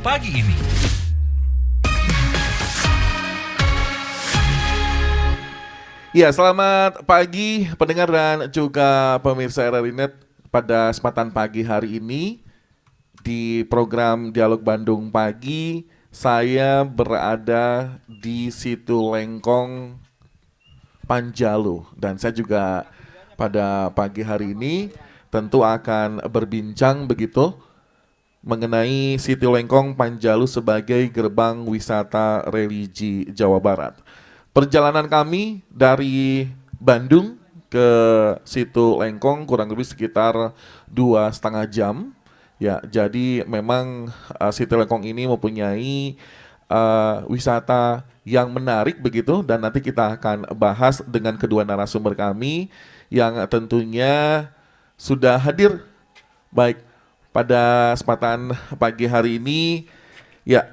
pagi ini. Ya, selamat pagi pendengar dan juga pemirsa RRI.net. Pada kesempatan pagi hari ini di program Dialog Bandung Pagi, saya berada di Situ Lengkong, Panjalu, dan saya juga pada pagi hari ini tentu akan berbincang begitu mengenai Situ Lengkong Panjalu sebagai gerbang wisata religi Jawa Barat. Perjalanan kami dari Bandung ke Situ Lengkong kurang lebih sekitar 2,5 jam. Ya, jadi memang Situ Lengkong ini mempunyai wisata yang menarik begitu, dan nanti kita akan bahas dengan kedua narasumber kami yang tentunya sudah hadir baik pada kesempatan pagi hari ini. Ya,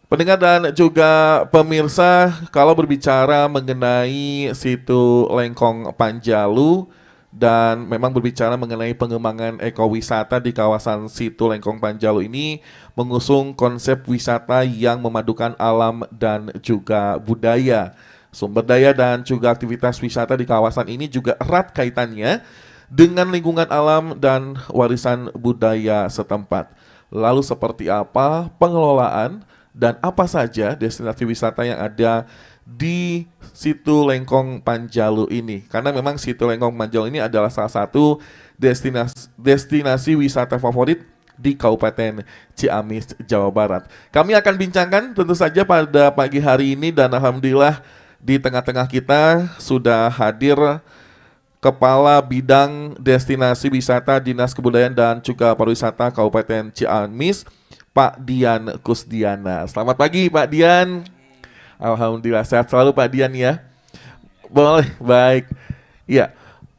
pendengar dan juga pemirsa, kalau berbicara mengenai Situ Lengkong Panjalu dan memang berbicara mengenai pengembangan ekowisata di kawasan Situ Lengkong Panjalu ini mengusung konsep wisata yang memadukan alam dan juga budaya. Sumber daya dan juga aktivitas wisata di kawasan ini juga erat kaitannya dengan lingkungan alam dan warisan budaya setempat. Lalu seperti apa pengelolaan dan apa saja destinasi wisata yang ada di Situ Lengkong Panjalu ini? Karena memang Situ Lengkong Panjalu ini adalah salah satu destinasi wisata favorit di Kabupaten Ciamis, Jawa Barat. Kami akan bincangkan tentu saja pada pagi hari ini, dan alhamdulillah di tengah-tengah kita sudah hadir Kepala Bidang Destinasi Wisata Dinas Kebudayaan dan juga Pariwisata Kabupaten Ciamis, Pak Dian Kusdiana. Selamat pagi Pak Dian. Alhamdulillah sehat selalu Pak Dian ya. Boleh, baik. Ya,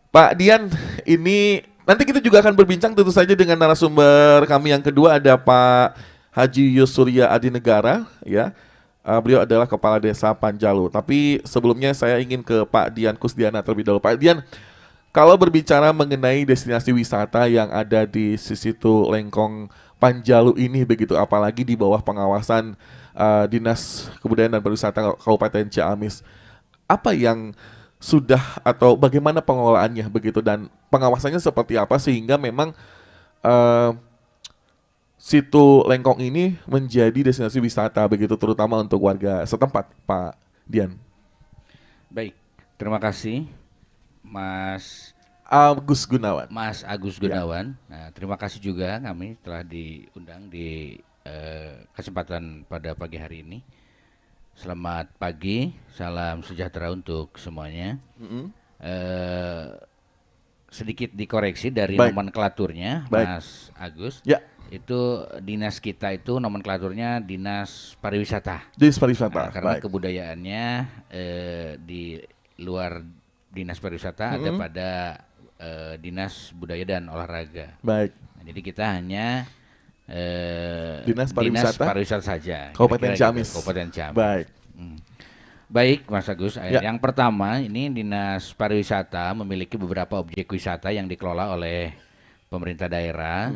Pak Dian, ini nanti kita juga akan berbincang tentu saja dengan narasumber kami yang kedua, ada Pak Haji Yusurya Adinegara ya. Beliau adalah Kepala Desa Panjalu. Tapi sebelumnya saya ingin ke Pak Dian Kusdiana terlebih dahulu. Pak Dian, kalau berbicara mengenai destinasi wisata yang ada di Situ Lengkong Panjalu ini begitu, apalagi di bawah pengawasan Dinas Kebudayaan dan Pariwisata Kabupaten Ciamis, apa yang sudah atau bagaimana pengelolaannya begitu, dan pengawasannya seperti apa sehingga memang Situ Lengkong ini menjadi destinasi wisata begitu, terutama untuk warga setempat, Pak Dian? Baik, terima kasih Mas Ya. Agus Gunawan. Nah, terima kasih juga kami telah diundang di kesempatan pada pagi hari ini. Selamat pagi, salam sejahtera untuk semuanya. Sedikit dikoreksi dari Baik. nomenklaturnya, Baik. Mas Agus. Ya, Itu dinas kita itu nomenklaturnya Dinas Pariwisata. di pariwisata. Karena Baik. kebudayaannya di luar Dinas Pariwisata ada pada Dinas Budaya dan Olahraga. Baik. Nah, jadi kita hanya Dinas Pariwisata saja. Kabupaten Kira-kira Ciamis. gitu, Kabupaten Ciamis. Baik. Baik, Mas Agus. Ya. Yang pertama, ini Dinas Pariwisata memiliki beberapa objek wisata yang dikelola oleh pemerintah daerah,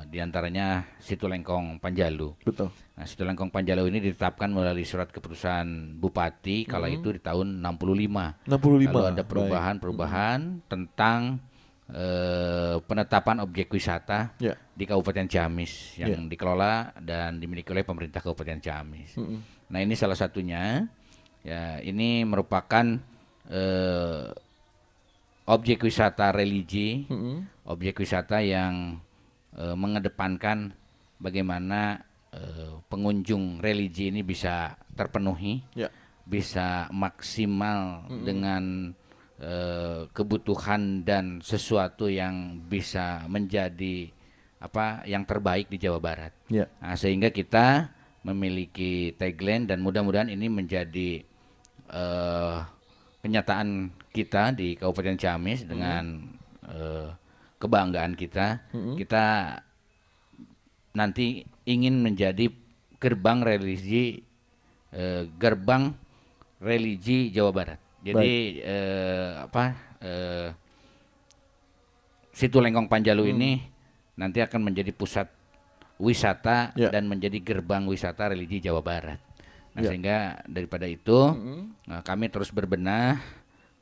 di antaranya Situ Lengkong Panjalu. Betul. Nah, Situ Lengkong Panjalu ini ditetapkan melalui surat keputusan Bupati kala itu di tahun 65. 65. Lalu ada perubahan-perubahan tentang penetapan objek wisata Ya. di Kabupaten Ciamis yang dikelola dan dimiliki oleh pemerintah Kabupaten Ciamis. Nah, ini salah satunya. Ya, ini merupakan objek wisata religi, objek wisata yang mengedepankan bagaimana pengunjung religi ini bisa terpenuhi, Ya. bisa maksimal dengan kebutuhan dan sesuatu yang bisa menjadi yang terbaik di Jawa Barat. Ya. Nah, sehingga kita memiliki tagline dan mudah-mudahan ini menjadi kenyataan kita di Kabupaten Ciamis dengan kebanggaan kita. Kita nanti ingin menjadi gerbang religi Jawa Barat. Jadi Situ Lengkong Panjalu ini nanti akan menjadi pusat wisata Ya. dan menjadi gerbang wisata religi Jawa Barat. Nah, Ya. sehingga daripada itu kami terus berbenah,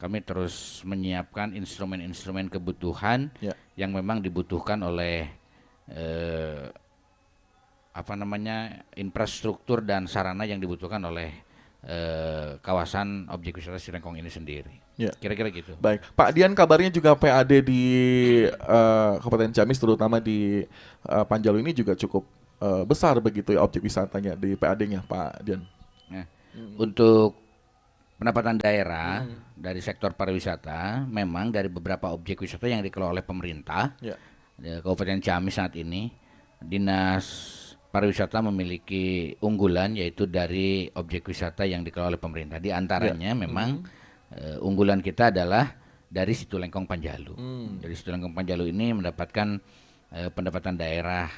kami terus menyiapkan instrumen-instrumen kebutuhan Ya. yang memang dibutuhkan oleh infrastruktur dan sarana yang dibutuhkan oleh kawasan objek wisata Cilengkong ini sendiri. Ya. Kira-kira gitu. Baik, Pak Dian, kabarnya juga PAD di Kabupaten Ciamis, terutama di Panjalu ini juga cukup besar begitu ya objek wisatanya di PAD-nya, Pak Dian. Nah, untuk pendapatan daerah dari sektor pariwisata, memang dari beberapa objek wisata yang dikelola oleh pemerintah, Ya. Kabupaten Ciamis saat ini, Dinas Pariwisata memiliki unggulan yaitu dari objek wisata yang dikelola oleh pemerintah. Di antaranya memang unggulan kita adalah dari Situ Lengkong Panjalu. Dari Situ Lengkong Panjalu ini mendapatkan pendapatan daerah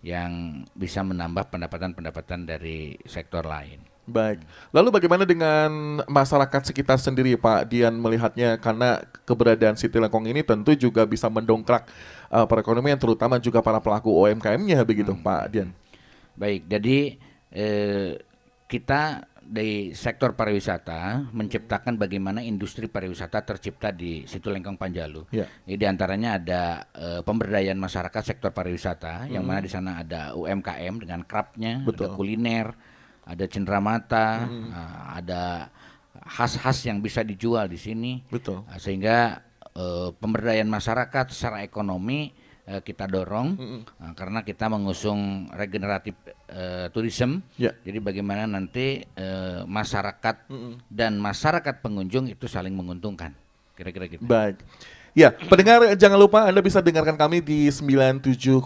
yang bisa menambah pendapatan-pendapatan dari sektor lain. Baik. Lalu bagaimana dengan masyarakat sekitar sendiri, Pak Dian, melihatnya, karena keberadaan Situ Lengkong ini tentu juga bisa mendongkrak perekonomian, terutama juga para pelaku UMKM-nya begitu, Pak Dian. Baik, jadi kita di sektor pariwisata menciptakan bagaimana industri pariwisata tercipta di Situ Lengkong Panjalu. Ya. Jadi di antaranya ada pemberdayaan masyarakat sektor pariwisata, yang mana di sana ada UMKM dengan craftnya, ada kuliner, ada cenderamata, ada khas-khas yang bisa dijual di sini. Betul. Sehingga pemberdayaan masyarakat secara ekonomi kita dorong karena kita mengusung regeneratif tourism. Ya. Jadi bagaimana nanti masyarakat dan masyarakat pengunjung itu saling menguntungkan. Kira-kira gitu. Baik. Ya, pendengar jangan lupa Anda bisa dengarkan kami di 97,6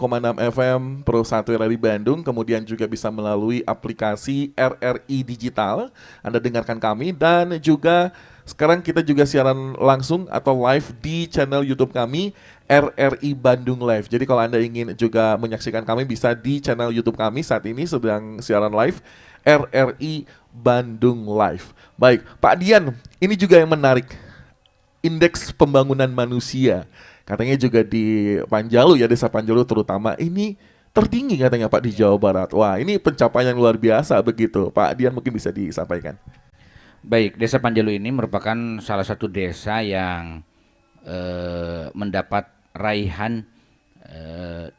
FM Pro 1 RRI Bandung, kemudian juga bisa melalui aplikasi RRI Digital. Anda dengarkan kami, dan juga sekarang kita juga siaran langsung atau live di channel YouTube kami RRI Bandung Live. Jadi kalau Anda ingin juga menyaksikan kami, bisa di channel YouTube kami, saat ini sedang siaran live RRI Bandung Live. Baik, Pak Dian, ini juga yang menarik. Indeks pembangunan manusia katanya juga di Panjalu ya, Desa Panjalu terutama ini tertinggi katanya, Pak, di Jawa Barat. Wah, ini pencapaian luar biasa begitu, Pak Dian, mungkin bisa disampaikan. Baik, Desa Panjalu ini merupakan salah satu desa yang mendapat raihan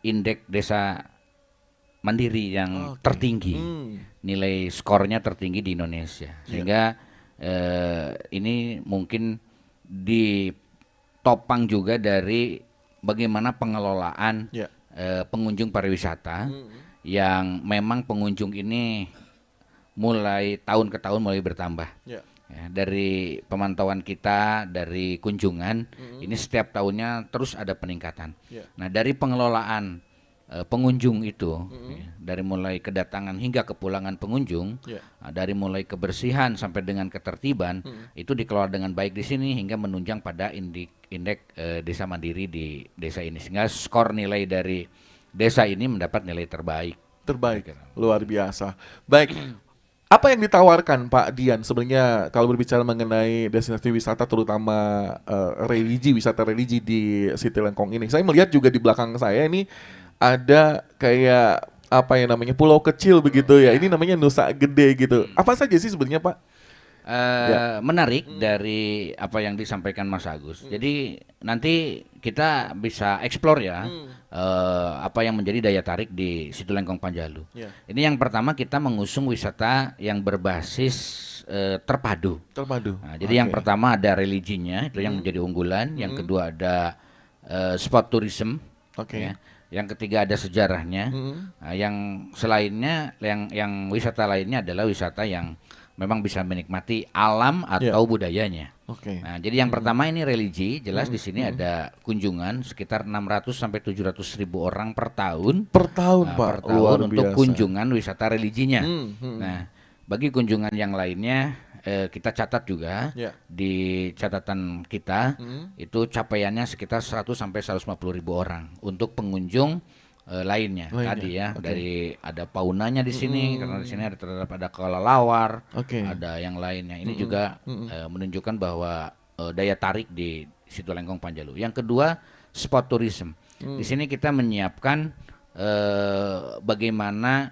indeks desa mandiri yang tertinggi. Nilai skornya tertinggi di Indonesia. Sehingga ini mungkin ditopang juga dari bagaimana pengelolaan pengunjung pariwisata yang memang pengunjung ini mulai tahun ke tahun mulai bertambah. Ya, dari pemantauan kita, dari kunjungan ini setiap tahunnya terus ada peningkatan. Nah, dari pengelolaan pengunjung itu, dari mulai kedatangan hingga kepulangan pengunjung, dari mulai kebersihan sampai dengan ketertiban, itu dikelola dengan baik di sini hingga menunjang pada indeks desa mandiri di desa ini, sehingga skor nilai dari desa ini mendapat nilai terbaik. Luar biasa. Baik. Apa yang ditawarkan Pak Dian sebenarnya kalau berbicara mengenai destinasi wisata, terutama wisata religi di Situ Lengkong ini? Saya melihat juga di belakang saya ini ada kayak apa yang namanya pulau kecil begitu ya. Ini namanya Nusa Gede gitu. Apa saja sih sebenarnya, Pak? Menarik dari apa yang disampaikan Mas Agus. Jadi nanti kita bisa explore ya apa yang menjadi daya tarik di Situ Lengkong Panjalu. Ini yang pertama, kita mengusung wisata yang berbasis terpadu. Nah, jadi yang pertama ada religinya, itu yang menjadi unggulan. Yang kedua ada spot tourism. Ya. Yang ketiga ada sejarahnya. Nah, yang selainnya, yang wisata lainnya adalah wisata yang memang bisa menikmati alam atau budayanya. Nah, jadi yang pertama ini religi, jelas di sini ada kunjungan sekitar 600 sampai 700 ribu orang per tahun. Per tahun, Pak. Per tahun untuk kunjungan wisata religinya. Nah, bagi kunjungan yang lainnya kita catat juga di catatan kita itu capaiannya sekitar 100 sampai 150 ribu orang untuk pengunjung lainnya. Tadi ya, dari ada paunanya di sini karena di sini ada kelelawar, ada yang lainnya. Ini juga menunjukkan bahwa daya tarik di Situ Lengkong Panjalu. Yang kedua, spot tourism. Di sini kita menyiapkan bagaimana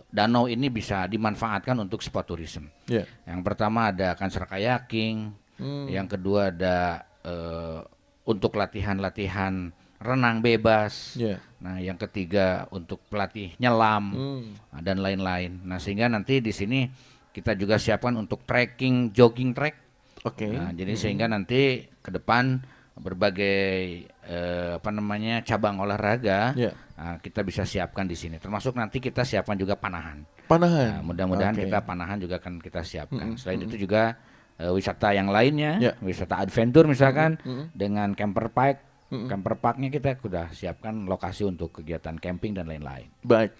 danau ini bisa dimanfaatkan untuk sport tourism. Ya. Yang pertama ada cancer kayaking, yang kedua ada untuk latihan-latihan renang bebas. Ya. Nah, yang ketiga untuk pelatih nyelam dan lain-lain. Nah, sehingga nanti di sini kita juga siapkan untuk trekking, jogging track. Oke. Nah, jadi sehingga nanti ke depan berbagai cabang olahraga Ya. kita bisa siapkan di sini. Termasuk nanti kita siapkan juga panahan. Panahan. Nah, mudah-mudahan Oke. kita panahan juga akan kita siapkan. Selain itu juga wisata yang lainnya, Ya. wisata adventure misalkan dengan camper park. Camper parknya kita sudah siapkan lokasi untuk kegiatan camping dan lain-lain. Baik.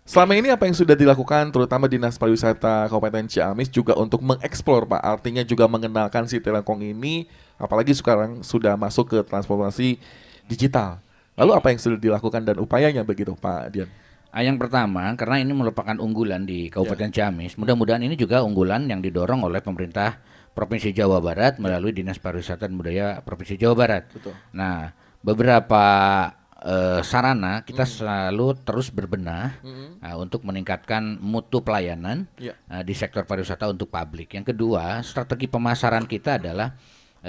Selama ini apa yang sudah dilakukan terutama Dinas Pariwisata Kabupaten Ciamis juga untuk mengeksplor Pak, artinya juga mengenalkan si Telengkong ini, apalagi sekarang sudah masuk ke transformasi digital. Lalu apa yang sudah dilakukan dan upayanya begitu Pak Dian? Yang pertama, karena ini merupakan unggulan di Kabupaten Ciamis, mudah-mudahan ini juga unggulan yang didorong oleh pemerintah Provinsi Jawa Barat melalui Dinas Pariwisata dan Budaya Provinsi Jawa Barat. Betul. Nah, beberapa sarana kita selalu terus berbenah untuk meningkatkan mutu pelayanan di sektor pariwisata untuk publik. Yang kedua, strategi pemasaran kita adalah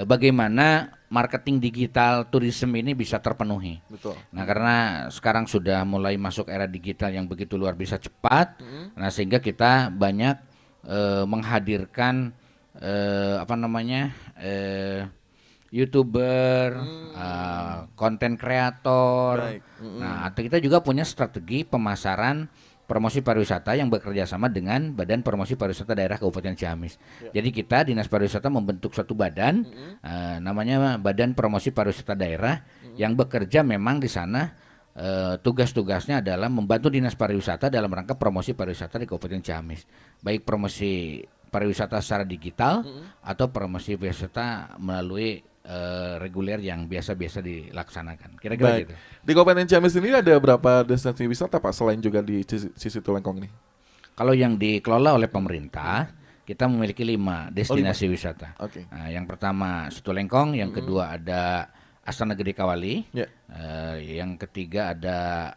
bagaimana marketing digital tourism ini bisa terpenuhi. Betul. Nah, karena sekarang sudah mulai masuk era digital yang begitu luar biasa cepat, nah sehingga kita banyak menghadirkan YouTuber, konten kreator. Baik. Nah, atau kita juga punya strategi pemasaran promosi pariwisata yang bekerja sama dengan Badan Promosi Pariwisata Daerah Kabupaten Ciamis. Jadi kita Dinas Pariwisata membentuk suatu badan, namanya Badan Promosi Pariwisata Daerah, yang bekerja memang di sana tugas-tugasnya adalah membantu Dinas Pariwisata dalam rangka promosi pariwisata di Kabupaten Ciamis, baik promosi pariwisata secara digital atau promosi wisata melalui reguler yang biasa-biasa dilaksanakan. Kira-kira Baik. gitu. Di Kabupaten Ciamis ini ada berapa destinasi wisata Pak selain juga di sisi Telengkong ini? Kalau yang dikelola oleh pemerintah, kita memiliki 5 destinasi wisata. Oke. Nah, yang pertama Situ Lengkong, yang kedua ada Astana Gede Kawali, Ya. yang ketiga ada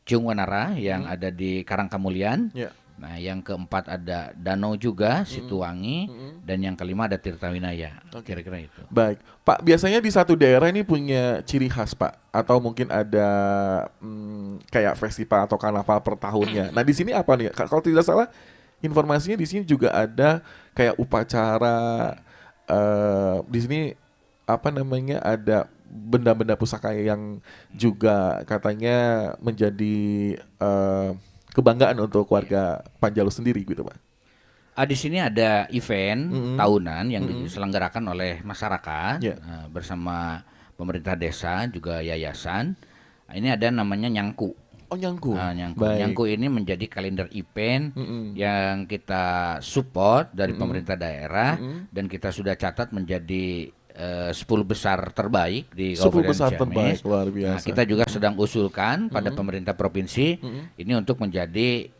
Ciung Wanara yang ada di Karangkamulian. Ya. Nah, yang keempat ada Danau juga, Situwangi, dan yang kelima ada Tirtawinaya. Kira-kira itu. Baik, Pak. Biasanya di satu daerah ini punya ciri khas, Pak, atau mungkin ada kayak festival atau karnaval per tahunnya. Nah, di sini apa nih? Kalau tidak salah, informasinya di sini juga ada kayak upacara. Di sini ada benda-benda pusaka yang juga katanya menjadi kebanggaan untuk warga Panjalu sendiri gitu Pak. Di sini ada event tahunan yang diselenggarakan oleh masyarakat bersama pemerintah desa juga yayasan. Ini ada namanya Nyangku. Oh, Nyangku. Nyangku. Baik. Nyangku ini menjadi kalender event yang kita support dari pemerintah daerah dan kita sudah catat menjadi 10 besar terbaik di 10 Kabupaten besar Ciamis. terbaik, luar biasa. Nah, kita juga sedang usulkan pada pemerintah provinsi ini untuk menjadi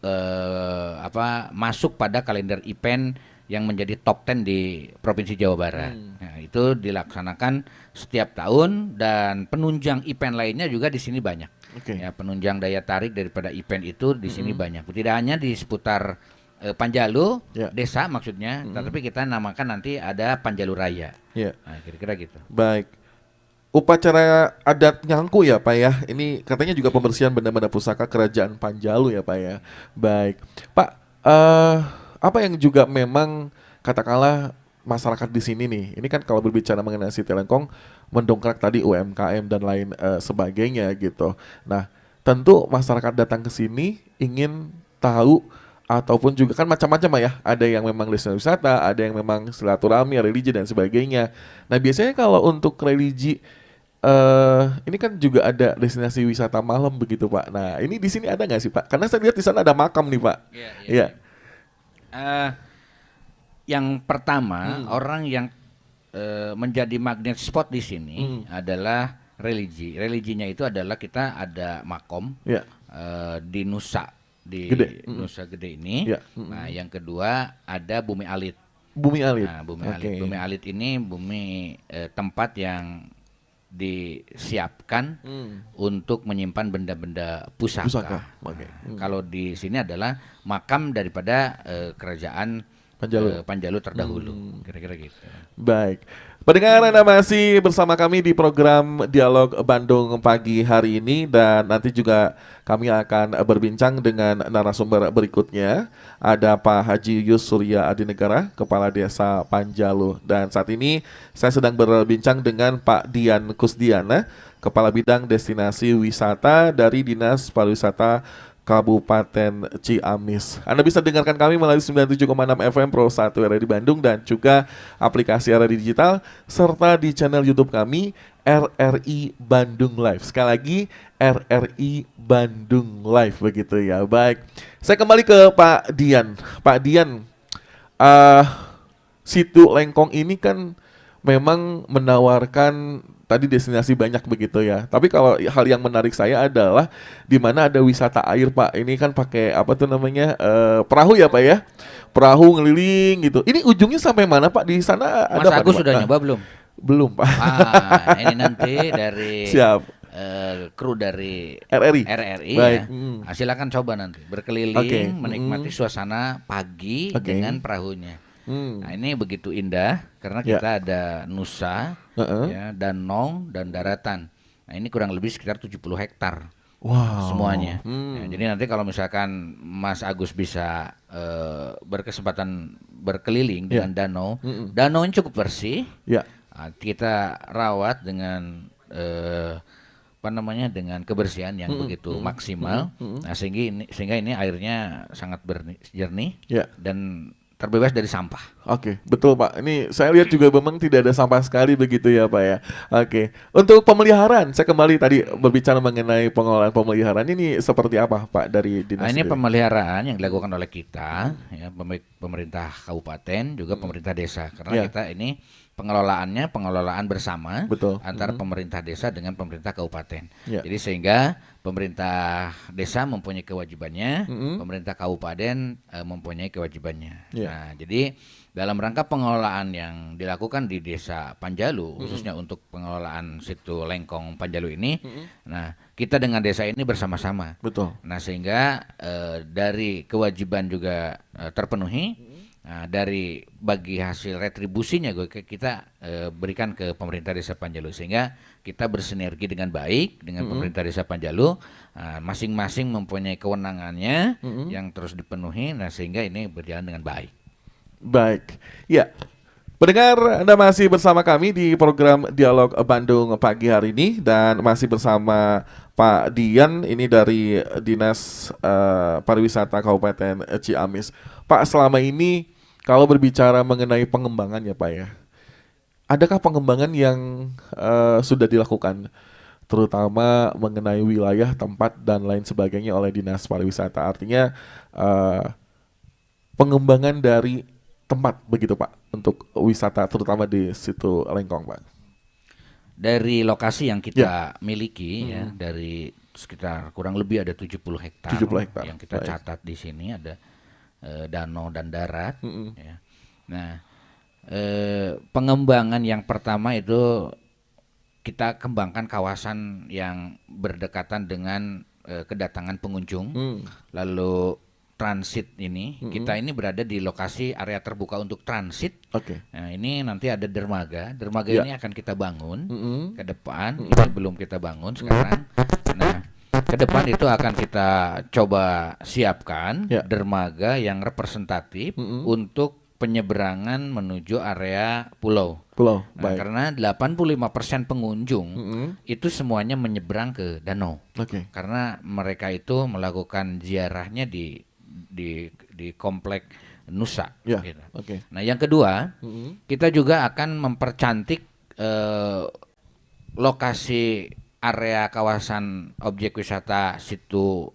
masuk pada kalender event yang menjadi top 10 di Provinsi Jawa Barat. Nah, itu dilaksanakan setiap tahun dan penunjang event lainnya juga di sini banyak. Oke. Ya, penunjang daya tarik daripada event itu di sini banyak. Tidak hanya di seputar Panjalu, desa maksudnya, tetapi kita namakan nanti ada Panjalu Raya. Ya. Nah, kira-kira gitu. Baik. Upacara adat Nyangku ya Pak ya. Ini katanya juga pembersihan benda-benda pusaka Kerajaan Panjalu ya Pak ya. Baik. Pak, apa yang juga memang katakanlah masyarakat di sini nih. Ini kan kalau berbicara mengenai si Telengkong mendongkrak tadi UMKM dan lain sebagainya gitu. Nah, tentu masyarakat datang ke sini ingin tahu ataupun juga kan macam-macam ya. Ada yang memang destinasi wisata, ada yang memang silaturahmi, religi dan sebagainya. Nah, biasanya kalau untuk religi ini kan juga ada destinasi wisata malam begitu Pak. Nah, ini di sini ada nggak sih Pak? Karena saya lihat di sana ada makam nih Pak. Iya. Yang pertama orang yang menjadi magnet spot di sini adalah religi. Religinya itu adalah kita ada makom di Nusa di Gede. Nusa Gede ini. Nah, yang kedua ada Bumi Alit. Bumi Alit. Nah, Bumi Alit. Bumi Alit ini bumi tempat yang disiapkan untuk menyimpan benda-benda pusaka. Pusaka, oke. Kalau di sini adalah makam daripada kerajaan Panjalu terdahulu, kira-kira gitu. Baik. Pendengar, Anda masih bersama kami di program Dialog Bandung pagi hari ini, dan nanti juga kami akan berbincang dengan narasumber berikutnya. Ada Pak Haji Yus Surya Adinegara, Kepala Desa Panjalu, dan saat ini saya sedang berbincang dengan Pak Dian Kusdiana, Kepala Bidang Destinasi Wisata dari Dinas Pariwisata Kabupaten Ciamis. Anda bisa dengarkan kami melalui 97,6 FM Pro 1 RRI Bandung dan juga aplikasi RRI Digital serta di channel YouTube kami RRI Bandung Live. Sekali lagi RRI Bandung Live begitu ya. Baik. Saya kembali ke Pak Dian. Pak Dian, situ Lengkong ini kan memang menawarkan tadi destinasi banyak begitu ya. Tapi kalau hal yang menarik saya adalah di mana ada wisata air, Pak. Ini kan pakai apa tuh namanya, perahu ya, Pak ya. Perahu ngeliling gitu. Ini ujungnya sampai mana, Pak? Di sana Mas ada Agus Pak? sudah nyoba belum? Belum, Pak. Ini nanti dari Siap. kru dari RRI. Baik. ya. Silakan coba nanti berkeliling, Oke. menikmati suasana pagi Oke. dengan perahunya. Nah, ini begitu indah karena Ya. kita ada nusa, ya, danau dan daratan. Nah, ini kurang lebih sekitar 70 hektar. Wow. Semuanya. Ya, jadi nanti kalau misalkan Mas Agus bisa berkesempatan berkeliling dengan danau, danau ini cukup bersih. Ya. Kita rawat dengan apa namanya, dengan kebersihan yang begitu maksimal. Nah, sehingga ini airnya sangat jernih Ya. dan terbebas dari sampah. Oke, betul Pak. Ini saya lihat juga memang tidak ada sampah sekali begitu ya Pak ya. Oke, untuk pemeliharaan, saya kembali tadi berbicara mengenai pengelolaan pemeliharaan ini seperti apa Pak dari dinas? Nah, ini sendiri? pemeliharaan yang dilakukan oleh kita, ya, pemerintah kabupaten juga pemerintah desa, karena Ya. kita ini pengelolaan bersama Betul. antara pemerintah desa dengan pemerintah kabupaten. Ya. Jadi sehingga pemerintah desa mempunyai kewajibannya, pemerintah kabupaten mempunyai kewajibannya. Ya. Nah, jadi dalam rangka pengelolaan yang dilakukan di Desa Panjalu, khususnya untuk pengelolaan situ Lengkong Panjalu ini, nah kita dengan desa ini bersama-sama. Betul. Nah, sehingga dari kewajiban juga terpenuhi. Nah, dari bagi hasil retribusinya kita berikan ke pemerintah Desa Panjalu, sehingga kita bersinergi dengan baik dengan pemerintah Desa Panjalu, masing-masing mempunyai kewenangannya yang terus dipenuhi, nah sehingga ini berjalan dengan baik. Baik. Ya. Pendengar, Anda masih bersama kami di program Dialog Bandung pagi hari ini dan masih bersama Pak Dian ini dari Dinas Pariwisata Kabupaten Ciamis. Pak, selama ini kalau berbicara mengenai pengembangan ya Pak ya, adakah pengembangan yang sudah dilakukan terutama mengenai wilayah, tempat dan lain sebagainya oleh Dinas Pariwisata? Artinya pengembangan dari tempat begitu Pak untuk wisata terutama di situ Lengkong Pak. Dari lokasi yang kita miliki ya, dari sekitar kurang lebih ada 70 hektar, 70 hektar. yang kita Baik. catat di sini, ada danau dan darat. Ya. Nah, pengembangan yang pertama itu kita kembangkan kawasan yang berdekatan dengan kedatangan pengunjung, lalu transit ini. Kita ini berada di lokasi area terbuka untuk transit. Oke. Nah, ini nanti ada dermaga. Dermaga Ya. ini akan kita bangun ke depan. Ini belum kita bangun sekarang. Nah, ke depan itu akan kita coba siapkan Ya. dermaga yang representatif untuk penyeberangan menuju area pulau. Pulau. Nah, Baik. karena 85% pengunjung itu semuanya menyeberang ke danau. Oke. Karena mereka itu melakukan ziarahnya di komplek Nusa. Ya. Gitu. Oke. Nah, yang kedua, kita juga akan mempercantik lokasi area kawasan objek wisata situ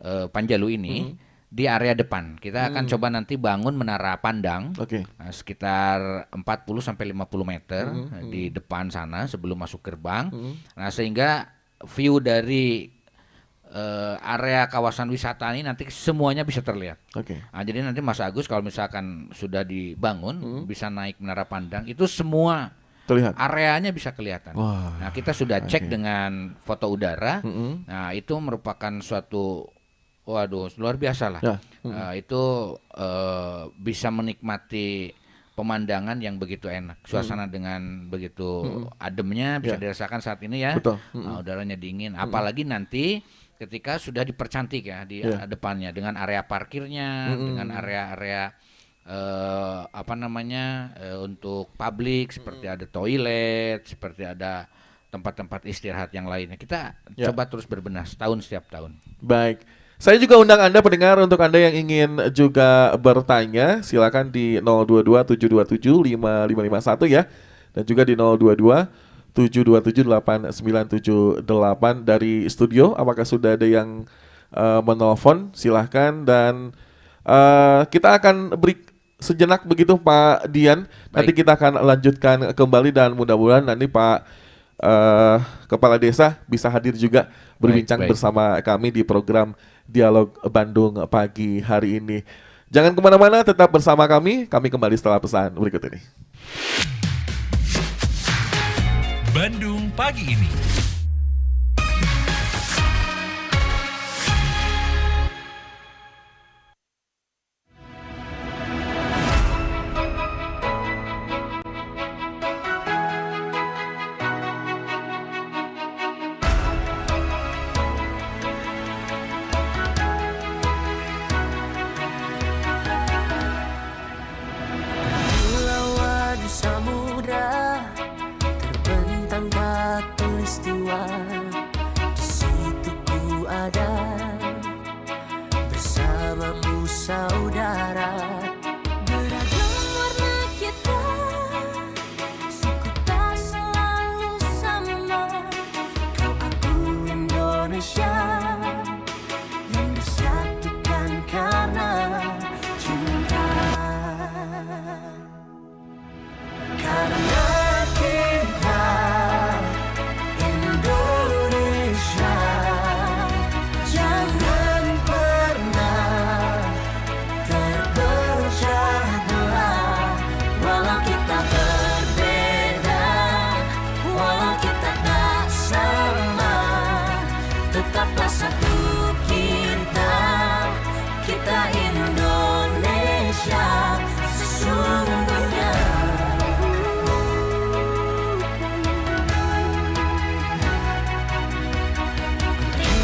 Panjalu ini di area depan. Kita akan coba nanti bangun menara pandang Oke. sekitar 40 sampai 50 meter di depan sana sebelum masuk gerbang. Nah, sehingga view dari area kawasan wisata ini nanti semuanya bisa terlihat. Oke. Nah, jadi nanti Mas Agus kalau misalkan sudah dibangun bisa naik menara pandang, itu semua Terlihat. Areanya bisa kelihatan. Wah, Nah, kita sudah cek oke. dengan foto udara. Nah, itu merupakan suatu, waduh, luar biasa lah. Ya. Itu bisa menikmati pemandangan yang begitu enak, suasana dengan begitu ademnya bisa Ya. dirasakan saat ini ya. Betul. Udaranya dingin, apalagi nanti ketika sudah dipercantik ya di Ya. depannya dengan area parkirnya, dengan area-area untuk publik seperti ada toilet, seperti ada tempat-tempat istirahat yang lainnya. Kita Ya. coba terus berbenah setahun setiap tahun. Baik. Saya juga undang Anda pendengar, untuk Anda yang ingin juga bertanya, silakan di 022 727 5551 ya. Dan juga di 022 727 8978 dari studio. Apakah sudah ada yang menelpon? Silahkan. Dan kita akan beri sejenak begitu Pak Dian. Nanti Baik. kita akan lanjutkan kembali dan mudah-mudahan nanti Pak Kepala Desa bisa hadir juga berbincang Baik. bersama kami di program Dialog Bandung pagi hari ini. Jangan kemana-mana, tetap bersama kami. Kami kembali setelah pesan berikut ini. Bandung pagi ini. Lawan samudra terbentang khatulistiwa, di situ ku ada bersamamu saudara. Beragam warna kita, suku tak selalu sama. Kau aku Indonesia yang disatukan karena cinta. Karena kita Indonesia, jangan pernah terpecah belah. Walau kita berbeda, walau kita tak sama, tetaplah satu kita, kita Indonesia sesungguhnya.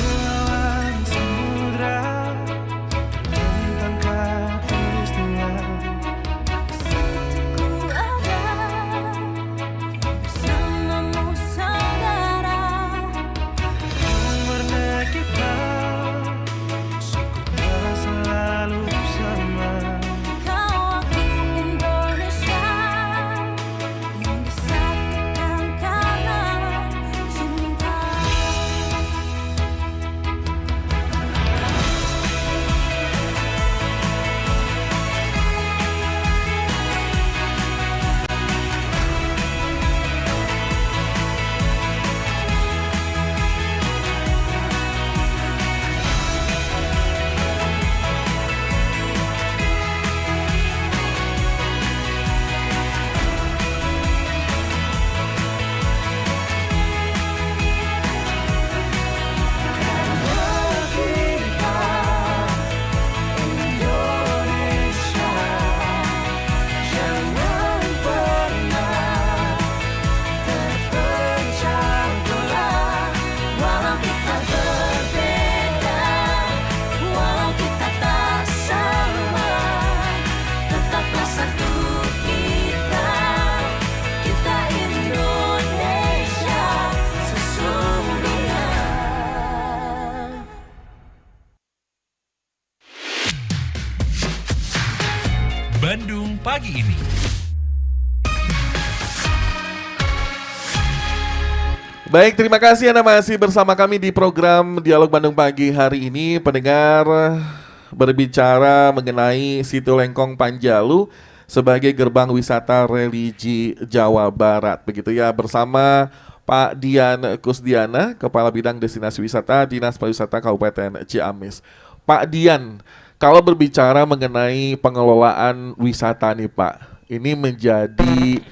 Lawan samudra terbentang khatulistiwa, di situ ku ada bersamamu saudara. Warna kita, suku tak selalu sama. Kau aku Indonesia yang disatukan karena cinta. Indonesia, jangan pernah terpecah belah. Walau kita berbeda, walau kita tak sama, tetaplah satu kita, kita Indonesia sesungguhnya. Bandung pagi ini. Baik, terima kasih Anda masih bersama kami di program Dialog Bandung pagi hari ini. Pendengar, berbicara mengenai Situ Lengkong Panjalu sebagai gerbang wisata religi Jawa Barat, begitu ya, bersama Pak Dian Kusdiana, Kepala Bidang Destinasi Wisata Dinas Pariwisata Kabupaten Ciamis. Pak Dian, kalau berbicara mengenai pengelolaan wisata nih Pak, ini menjadi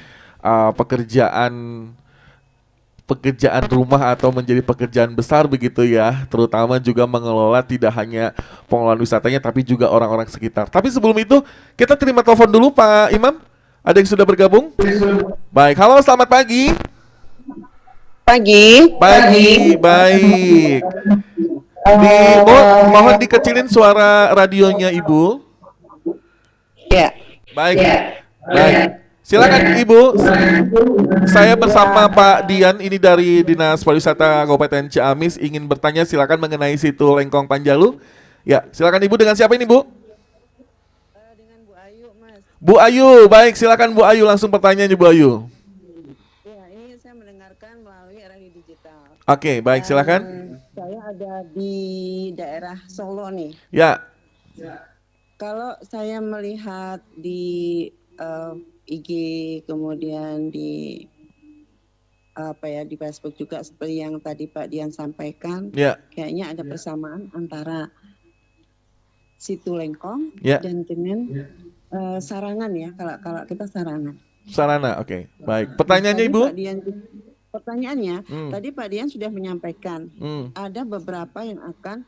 pekerjaan rumah atau menjadi pekerjaan besar begitu ya, terutama juga mengelola tidak hanya pengelolaan wisatanya tapi juga orang-orang sekitar. Tapi sebelum itu kita terima telepon dulu Pak Imam. Ada yang sudah bergabung? Baik, halo selamat pagi. Pagi. Baik. Mohon dikecilin suara radionya Ibu. Ya. Baik. Silakan Ibu. Saya bersama Pak Dian ini dari Dinas Pariwisata Kabupaten Ciamis ingin bertanya silakan mengenai situ Lengkong Panjalu. Ya, silakan Ibu, dengan siapa ini Bu? Dengan Bu Ayu, Mas. Bu Ayu, baik silakan Bu Ayu langsung pertanyaannya Bu Ayu. Ya, ini saya mendengarkan melalui radio digital. Oke, baik silakan. Saya ada di daerah Solo nih. Ya. Kalau saya melihat di IG kemudian di di Facebook juga seperti yang tadi Pak Dian sampaikan, Ya. kayaknya ada persamaan antara situ Lengkong Ya. dan dengan Sarangan ya, kalau kita Sarangan. Sarana, oke. Baik. Pertanyaannya Tadi Ibu? Pak Dian, pertanyaannya, tadi Pak Dian sudah menyampaikan ada beberapa yang akan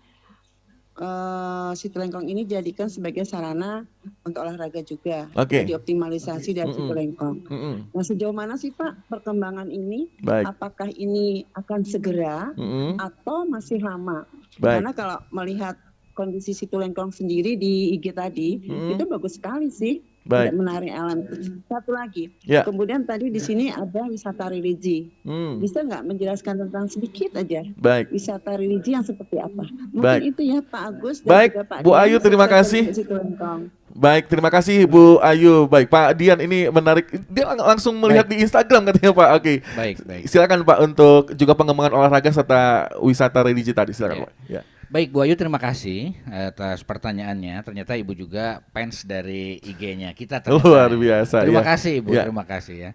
situ Lengkong ini dijadikan sebagai sarana untuk olahraga juga, Oke. dioptimalisasi dari situ Lengkong. Nah, sejauh mana sih Pak perkembangan ini? Baik. Apakah ini akan segera atau masih lama? Baik. Karena kalau melihat kondisi situ Lengkong sendiri di IG tadi itu bagus sekali sih. Baik. Tidak menarik alam. Satu lagi, Ya. kemudian tadi di sini ada wisata religi. Bisa nggak menjelaskan tentang sedikit aja Baik. wisata religi yang seperti apa? Mungkin Baik. itu ya Pak Agus dan Baik, juga Pak Bu Dian, Ayu, terima sukses kasih. untuk situ Lengkong. Baik, terima kasih Bu Ayu. Baik, Pak Dian ini menarik. Dia langsung melihat di Instagram katanya Pak. Oke. Baik. Silakan Pak untuk juga pengembangan olahraga serta wisata religi tadi. Silakan Pak. Ya. Baik Bu Ayu, terima kasih atas pertanyaannya. Ternyata Ibu juga fans dari IG-nya kita. Ternyata. Luar biasa. Terima ya. kasih Ibu, Ya. terima kasih ya.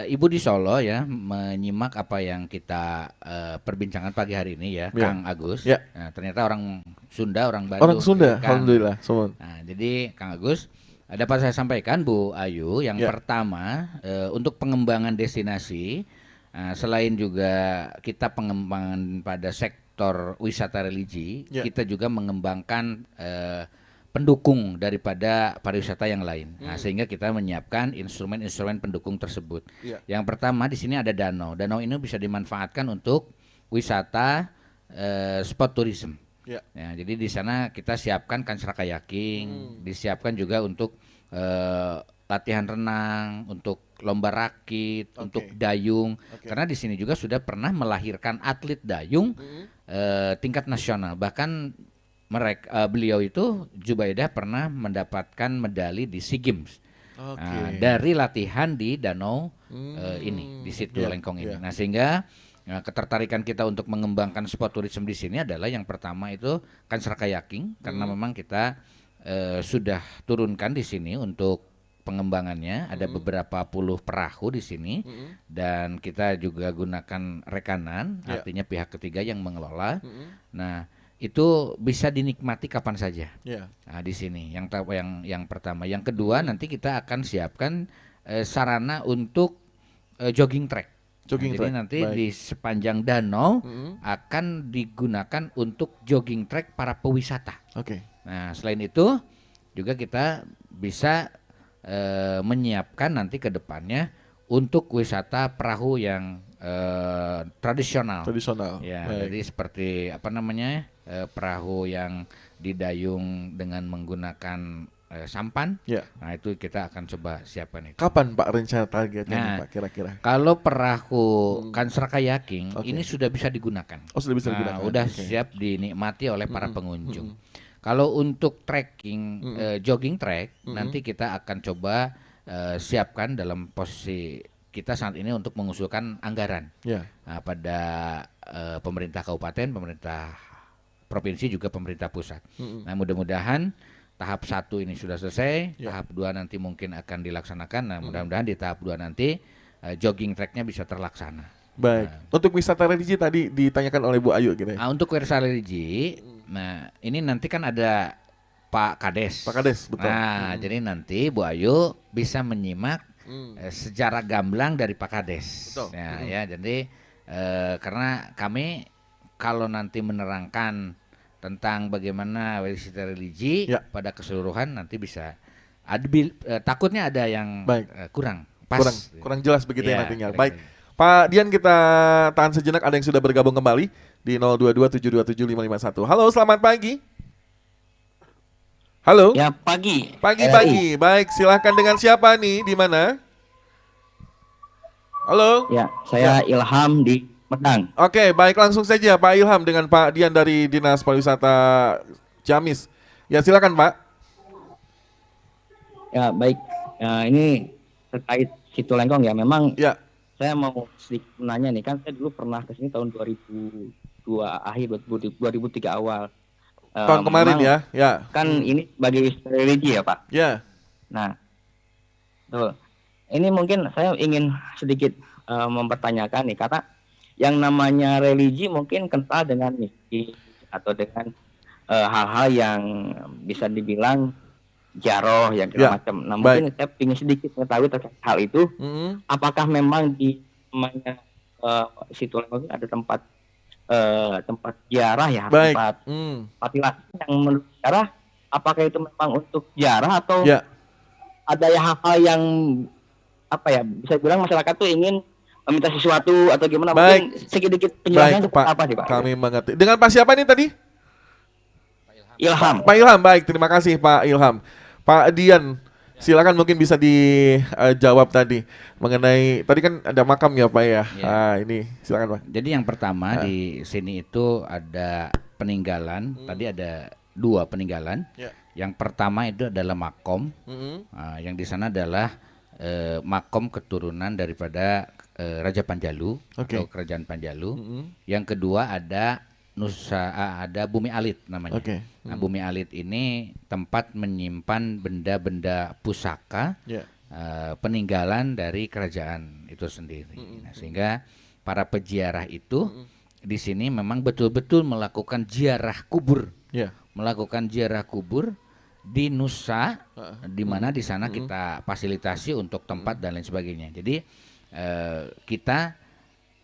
Ibu di Solo ya menyimak apa yang kita perbincangan pagi hari ini ya, Ya. Kang Agus. Ya. Nah, ternyata orang Sunda, orang Bandung. Orang Sunda, Kang. alhamdulillah. Somun. Nah, jadi Kang Agus, dapat saya sampaikan Bu Ayu, yang Ya. pertama untuk pengembangan destinasi, selain juga kita pengembangan pada sektor wisata religi, Ya. kita juga mengembangkan pendukung daripada pariwisata yang lain. Nah, sehingga kita menyiapkan instrumen-instrumen pendukung tersebut. Ya. Yang pertama di sini ada danau. Danau ini bisa dimanfaatkan untuk wisata sport tourism. Ya. Ya, jadi di sana kita siapkan kansra kayaking, disiapkan juga untuk latihan renang, untuk lomba rakit, untuk dayung. Karena di sini juga sudah pernah melahirkan atlet dayung tingkat nasional. Bahkan mereka beliau itu Zubaidah pernah mendapatkan medali di SEA Games. Dari latihan di danau ini, di situ Lengkong ini. Nah, sehingga ketertarikan kita untuk mengembangkan sport tourism di sini adalah yang pertama itu kansra kayaking, karena memang kita sudah turunkan di sini untuk pengembangannya. Ada beberapa puluh perahu di sini dan kita juga gunakan rekanan, artinya pihak ketiga yang mengelola. Nah, itu bisa dinikmati kapan saja. Nah, di sini yang pertama. Yang kedua, nanti kita akan siapkan sarana untuk jogging track. Jadi nanti di sepanjang danau akan digunakan untuk jogging track para pewisata. Nah, selain itu juga kita bisa menyiapkan nanti ke depannya untuk wisata perahu yang tradisional. Ya, jadi seperti apa namanya, perahu yang didayung dengan menggunakan sampan. Nah, itu kita akan coba siapkan itu. Kapan Pak rencana targetnya Pak kira-kira? Kalau perahu kansra kayaking ini sudah bisa digunakan. Sudah bisa digunakan. Udah siap dinikmati oleh para pengunjung. Kalau untuk trekking, jogging track, nanti kita akan coba siapkan dalam posisi kita saat ini untuk mengusulkan anggaran pada pemerintah kabupaten, pemerintah provinsi, juga pemerintah pusat. Nah, mudah-mudahan tahap 1 ini sudah selesai, tahap 2 nanti mungkin akan dilaksanakan. Nah, mudah-mudahan di tahap 2 nanti jogging tracknya bisa terlaksana. Baik. Untuk wisata religi tadi ditanyakan oleh Bu Ayu gitu ya. Untuk wisata religi, nah ini nanti kan ada Pak Kades. Pak Kades, betul. Nah, jadi nanti Bu Ayu bisa menyimak sejarah gamblang dari Pak Kades. Betul. Ya, jadi karena kami kalau nanti menerangkan tentang bagaimana warisan religi Ya. pada keseluruhan nanti bisa takutnya ada yang Baik. kurang pas. Kurang jelas begitu ya Ya, nantinya. kira-kira. Baik. Pak Dian, kita tahan sejenak, ada yang sudah bergabung kembali di 0227275551. Halo, selamat pagi. Halo. Ya, pagi. Pagi. Baik, silahkan, dengan siapa nih? Di mana? Halo. Ya, saya Ilham di Medang. Oke, baik, langsung saja Pak Ilham dengan Pak Dian dari Dinas Pariwisata Ciamis. Ya, silakan Pak. Ya, baik. Ya, ini terkait Situ Lengkong ya. Memang Ya. saya mau sedikit menanya nih, kan saya dulu pernah ke sini tahun 2002 akhir 2003 awal. Tahun kemarin memang ya. Ya. Kan ini sebagai wisata religi ya, Pak. Ya. Nah, betul. Ini mungkin saya ingin sedikit mempertanyakan nih, karena yang namanya religi mungkin kental dengan mistis atau dengan hal-hal yang bisa dibilang jaroh yang Ya, segala macam. Nah, baik. mungkin saya ingin sedikit mengetahui terkait hal itu. Mm-mm. Apakah memang di namanya Situ Lengkong ada tempat ziarah ya, Baik. tempat Mm. patilasi yang menurut sejarah, apakah itu memang untuk ziarah atau Ya. ada hal-hal yang apa ya, bisa bilang masyarakat tuh ingin meminta sesuatu atau gimana? Baik. Mungkin sedikit Baik, penjelasan Pak. apa sih, Pak? Kami mengerti. Dengan Pak siapa nih tadi? Ilham. Pak Ilham, baik. Terima kasih Pak Ilham. Pak Dian, silakan, mungkin bisa dijawab tadi mengenai tadi kan ada makam ya Pak ya. Ya. Ini silakan Pak. Jadi yang pertama di sini itu ada peninggalan. Tadi ada 2 peninggalan. Ya. Yang pertama itu adalah makom. Mm-mm. Yang di sana adalah makom keturunan daripada Raja Panjalu Oke. atau Kerajaan Panjalu. Mm-mm. Yang kedua ada ada Bumi Alit namanya. Oke. Nah, Bumi Alit ini tempat menyimpan benda-benda pusaka Ya. peninggalan dari kerajaan itu sendiri. Nah, sehingga para peziarah itu di sini memang betul-betul melakukan ziarah kubur, Ya. melakukan ziarah kubur di Nusa, di mana di sana kita fasilitasi untuk tempat dan lain sebagainya. Jadi kita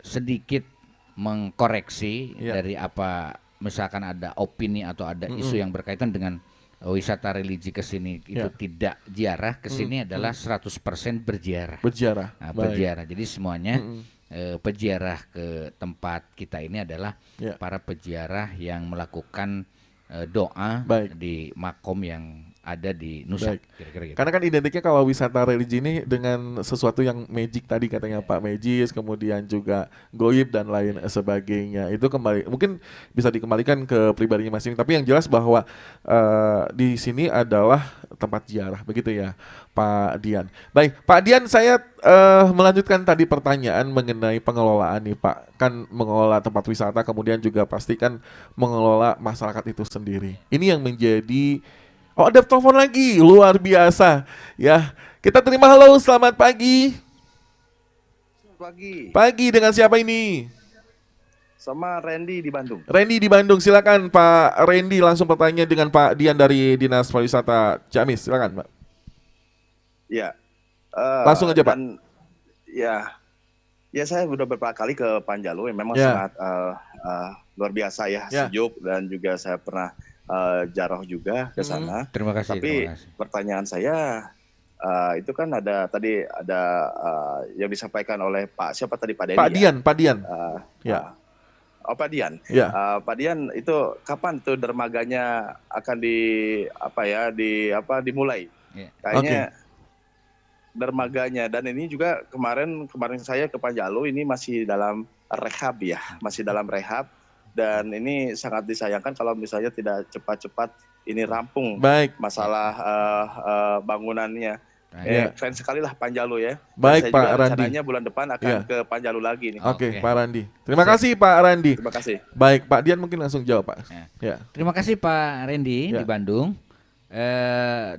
sedikit mengkoreksi Ya. dari apa misalkan ada opini atau ada isu yang berkaitan dengan wisata religi ke sini itu Ya. tidak ziarah, ke sini adalah 100% berziarah. Berziarah. Nah, Baik. berziarah. Jadi semuanya peziarah ke tempat kita ini adalah Ya. para peziarah yang melakukan doa Baik. di makom yang ada di Nusa. Baik. Kira-kira gitu. Karena kan identiknya kalau wisata religi ini dengan sesuatu yang magic tadi katanya Pak, magis, kemudian juga goib dan lain sebagainya. Itu kembali mungkin bisa dikembalikan ke pribadinya masing-masing. Tapi yang jelas bahwa di sini adalah tempat ziarah, begitu ya Pak Dian. Baik, Pak Dian, saya melanjutkan tadi pertanyaan mengenai pengelolaan nih Pak. Kan mengelola tempat wisata, kemudian juga pastikan mengelola masyarakat itu sendiri. Ini yang menjadi ada telepon lagi, luar biasa. Ya, kita terima. Halo, selamat pagi. Pagi, Pagi, dengan siapa ini? sama Randy di Bandung. Randy di Bandung, silakan Pak Randy, langsung bertanya dengan Pak Dian dari Dinas Pariwisata Ciamis, silakan Pak. Ya. Langsung aja, Pak. Dan, ya saya sudah beberapa kali ke Panjalu, yang memang Ya. sangat luar biasa ya, Ya. sejuk, dan juga saya pernah jarah juga ke sana. Terima kasih. Tapi terima kasih. pertanyaan saya itu kan tadi ada yang disampaikan oleh Pak siapa tadi, Pak Denny Pak ya? Dian, Pak Dian. Ya. Pak Dian. Ya. Pak Dian, itu kapan tuh dermaganya akan dimulai? Ya. Kayaknya dermaganya, dan ini juga kemarin saya ke Panjalu ini masih dalam rehab ya, masih dalam rehab, dan ini sangat disayangkan kalau misalnya tidak cepat-cepat ini rampung Baik. masalah bangunannya. Ya. Keren sekali lah Panjalu ya. Baik, Saya Pak juga Randi. rencananya bulan depan akan Ya. ke Panjalu lagi nih. Oke, Oke. Pak Randi. Terima kasih Pak Randi. Terima kasih. Baik, Pak Dian mungkin langsung jawab Pak. Ya. Ya. Terima kasih Pak Randy Ya. di Bandung.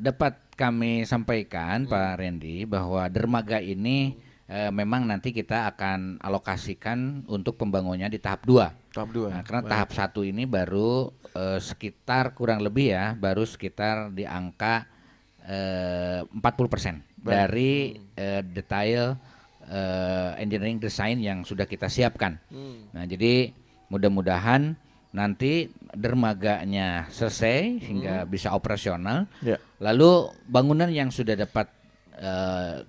Dapat kami sampaikan Pak Randy bahwa dermaga ini memang nanti kita akan alokasikan untuk pembangunannya di tahap 2. Tahap 2. Nah, karena tahap 1 ini baru sekitar kurang lebih ya, baru sekitar di angka 40%. dari detail engineering design yang sudah kita siapkan. Nah, jadi mudah-mudahan nanti dermaganya selesai hingga bisa operasional. Ya. Lalu bangunan yang sudah dapat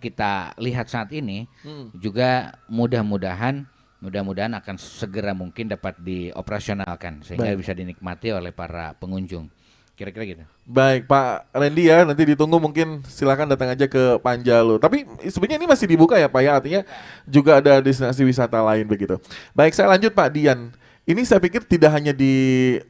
kita lihat saat ini juga mudah-mudahan akan segera mungkin dapat dioperasionalkan sehingga bisa dinikmati oleh para pengunjung. Kira-kira gitu. Baik Pak Randy ya, nanti ditunggu, mungkin silakan datang aja ke Panjalu. Tapi sebenarnya ini masih dibuka ya Pak ya, artinya juga ada destinasi wisata lain begitu. Baik, saya lanjut Pak Dian. Ini saya pikir tidak hanya di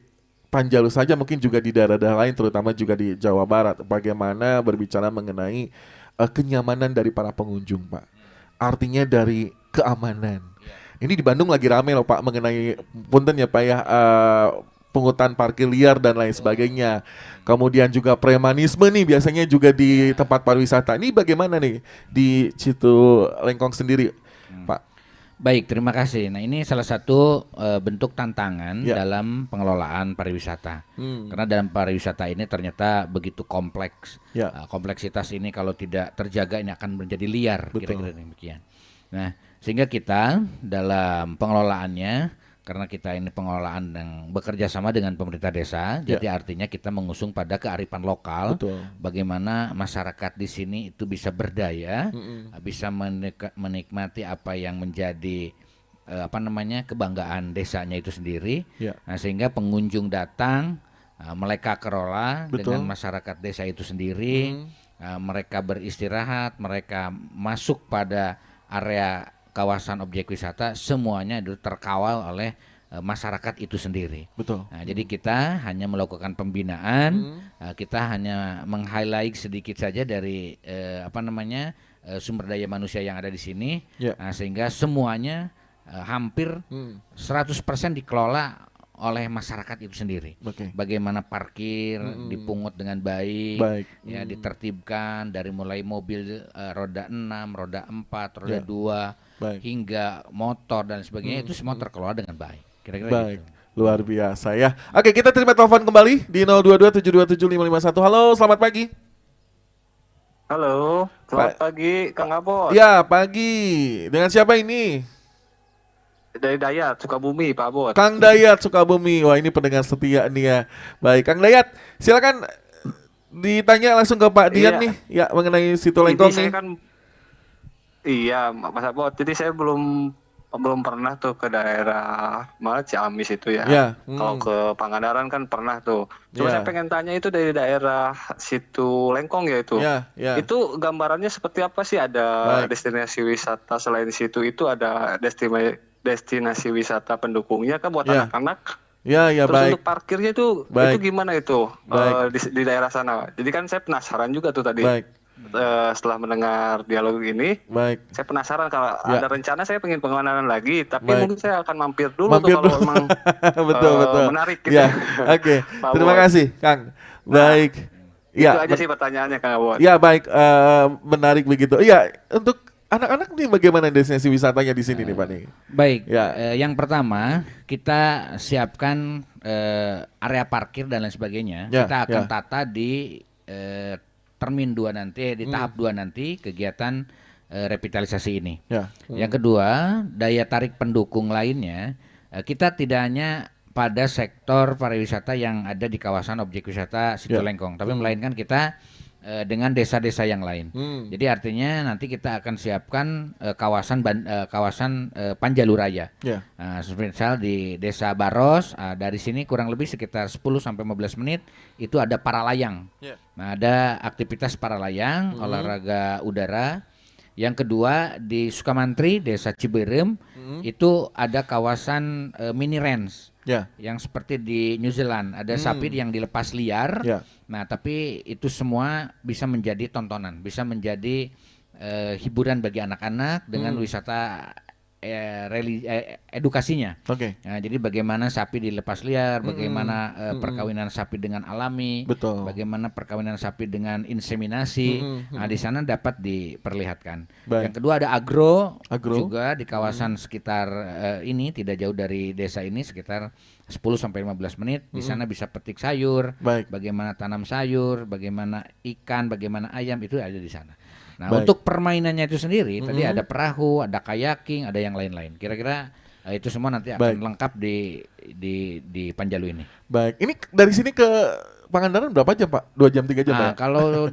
Panjalu saja, mungkin juga di daerah-daerah lain, terutama juga di Jawa Barat. Bagaimana berbicara mengenai kenyamanan dari para pengunjung Pak. Artinya dari keamanan. Ini di Bandung lagi rame loh Pak mengenai punten ya Pak ya, pungutan parkir liar dan lain sebagainya. Kemudian juga premanisme nih biasanya juga di tempat pariwisata. Ini bagaimana nih di Citu Lengkong sendiri, Pak? Baik, terima kasih. Nah, ini salah satu bentuk tantangan dalam pengelolaan pariwisata. Karena dalam pariwisata ini ternyata begitu kompleks. Kompleksitas ini kalau tidak terjaga ini akan menjadi liar. Kira-kira demikian. Nah, sehingga kita dalam pengelolaannya, karena kita ini pengelolaan yang bekerja sama dengan pemerintah desa, jadi artinya kita mengusung pada kearifan lokal. Bagaimana masyarakat di sini itu bisa berdaya, bisa menikmati apa yang menjadi kebanggaan desanya itu sendiri. Nah, sehingga pengunjung datang, mereka kelola dengan masyarakat desa itu sendiri, mereka beristirahat, mereka masuk pada area kawasan objek wisata, semuanya itu terkawal oleh masyarakat itu sendiri. Nah, jadi kita hanya melakukan pembinaan, kita hanya meng-highlight sedikit saja dari sumber daya manusia yang ada di sini, sehingga semuanya hampir 100% dikelola oleh masyarakat itu sendiri. Bagaimana parkir dipungut dengan baik. Ya, ditertibkan dari mulai mobil roda 6, roda 4, roda 2 hingga motor dan sebagainya, itu semua terkelola dengan baik. Kira-kira gitu. Luar biasa ya. Oke, kita terima telepon kembali di 022-727-551. Halo, selamat pagi. Halo, selamat pagi Kang Abot. Ya, pagi. Dengan siapa ini? Dari Dayat, Sukabumi, Pak Abot. Kang Dayat, Sukabumi. Wah, ini pendengar setia nih ya. Baik, Kang Dayat, silakan ditanya langsung ke Pak Dian nih, ya, mengenai Situ Lengkong nih. Iya, Mas Abot. Jadi saya belum pernah tuh ke daerah Ciamis itu ya. Kalau ke Pangandaran kan pernah tuh. Cuma saya pengen tanya itu dari daerah Situ Lengkong ya itu. Itu gambarannya seperti apa sih? Ada destinasi wisata selain situ itu ada destinasi wisata pendukungnya kan buat anak-anak. Terus baik. untuk parkirnya itu gimana itu di daerah sana? Jadi kan saya penasaran juga tuh tadi. Setelah mendengar dialog ini, saya penasaran kalau ada rencana saya pengen pengenalan lagi, tapi mungkin saya akan mampir dulu tuh kalau memang betul. menarik gitu. Oke. Terima kasih, Kang. Baik. Itu aja sih pertanyaannya, Kang Abot. Ya, baik, menarik begitu. Iya, untuk anak-anak nih bagaimana destinasi wisatanya di sini nih Pak nih? Baik, yang pertama kita siapkan area parkir dan lain sebagainya. Kita akan tata di Termin 2 nanti, di tahap 2 nanti kegiatan revitalisasi ini. Yang kedua, daya tarik pendukung lainnya, kita tidak hanya pada sektor pariwisata yang ada di kawasan objek wisata Situ Lengkong, tapi melainkan kita dengan desa-desa yang lain. Jadi artinya nanti kita akan siapkan kawasan Panjalu Raya. Misal di Desa Baros, dari sini kurang lebih sekitar 10-15 menit itu ada para layang. Nah, ada aktivitas para layang, olahraga udara. Yang kedua di Sukamantri, Desa Ciberem, itu ada kawasan mini range. Yang seperti di New Zealand ada sapi yang dilepas liar. Nah, tapi itu semua bisa menjadi tontonan, bisa menjadi hiburan bagi anak-anak dengan wisata edukasinya. Nah, jadi bagaimana sapi dilepas liar, bagaimana perkawinan sapi dengan alami, bagaimana perkawinan sapi dengan inseminasi. Nah, di sana dapat diperlihatkan. Yang kedua ada agro. Juga di kawasan sekitar ini tidak jauh dari desa ini sekitar 10-15 menit. Di sana bisa petik sayur, bagaimana tanam sayur, bagaimana ikan, bagaimana ayam, itu ada di sana. Nah, untuk permainannya itu sendiri tadi ada perahu, ada kayaking, ada yang lain-lain. Kira-kira itu semua nanti akan lengkap di Panjalu ini. Baik. Ini dari sini ke Pangandaran berapa jam, Pak? 2 jam 3 jam, Pak? Kalau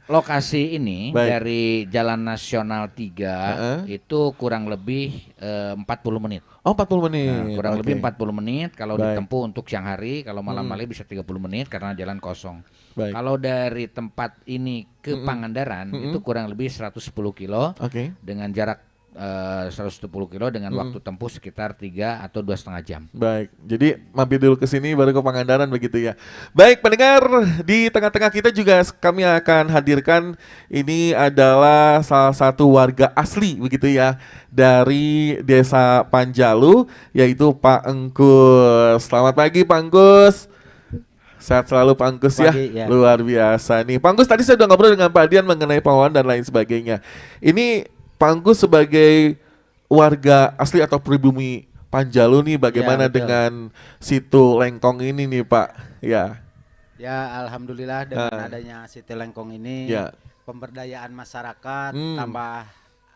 lokasi ini dari Jalan Nasional 3 itu kurang lebih 40 menit. Oh, 40 menit. Nah, kurang lebih 40 menit kalau ditempuh untuk siang hari, kalau malam hari bisa 30 menit karena jalan kosong. Kalau dari tempat ini ke Pangandaran itu kurang lebih 110 kilo dengan jarak 110 kilo dengan waktu tempuh sekitar 3 atau 2,5 jam. Baik, jadi mampir dulu ke sini baru ke Pangandaran begitu ya. Baik pendengar, di tengah-tengah kita juga kami akan hadirkan ini adalah salah satu warga asli begitu ya dari Desa Panjalu yaitu Pak Engkus. Selamat pagi Pak Engkus. Sehat selalu Pak Engkus ya. Luar biasa nih. Pak Engkus tadi saya sudah ngobrol dengan Pak Dian mengenai pengelolaan dan lain sebagainya. Ini Pak Engkus sebagai warga asli atau pribumi Panjalu nih bagaimana dengan situ Lengkong ini nih Pak? Ya. Ya alhamdulillah dengan adanya situ Lengkong ini pemberdayaan masyarakat tambah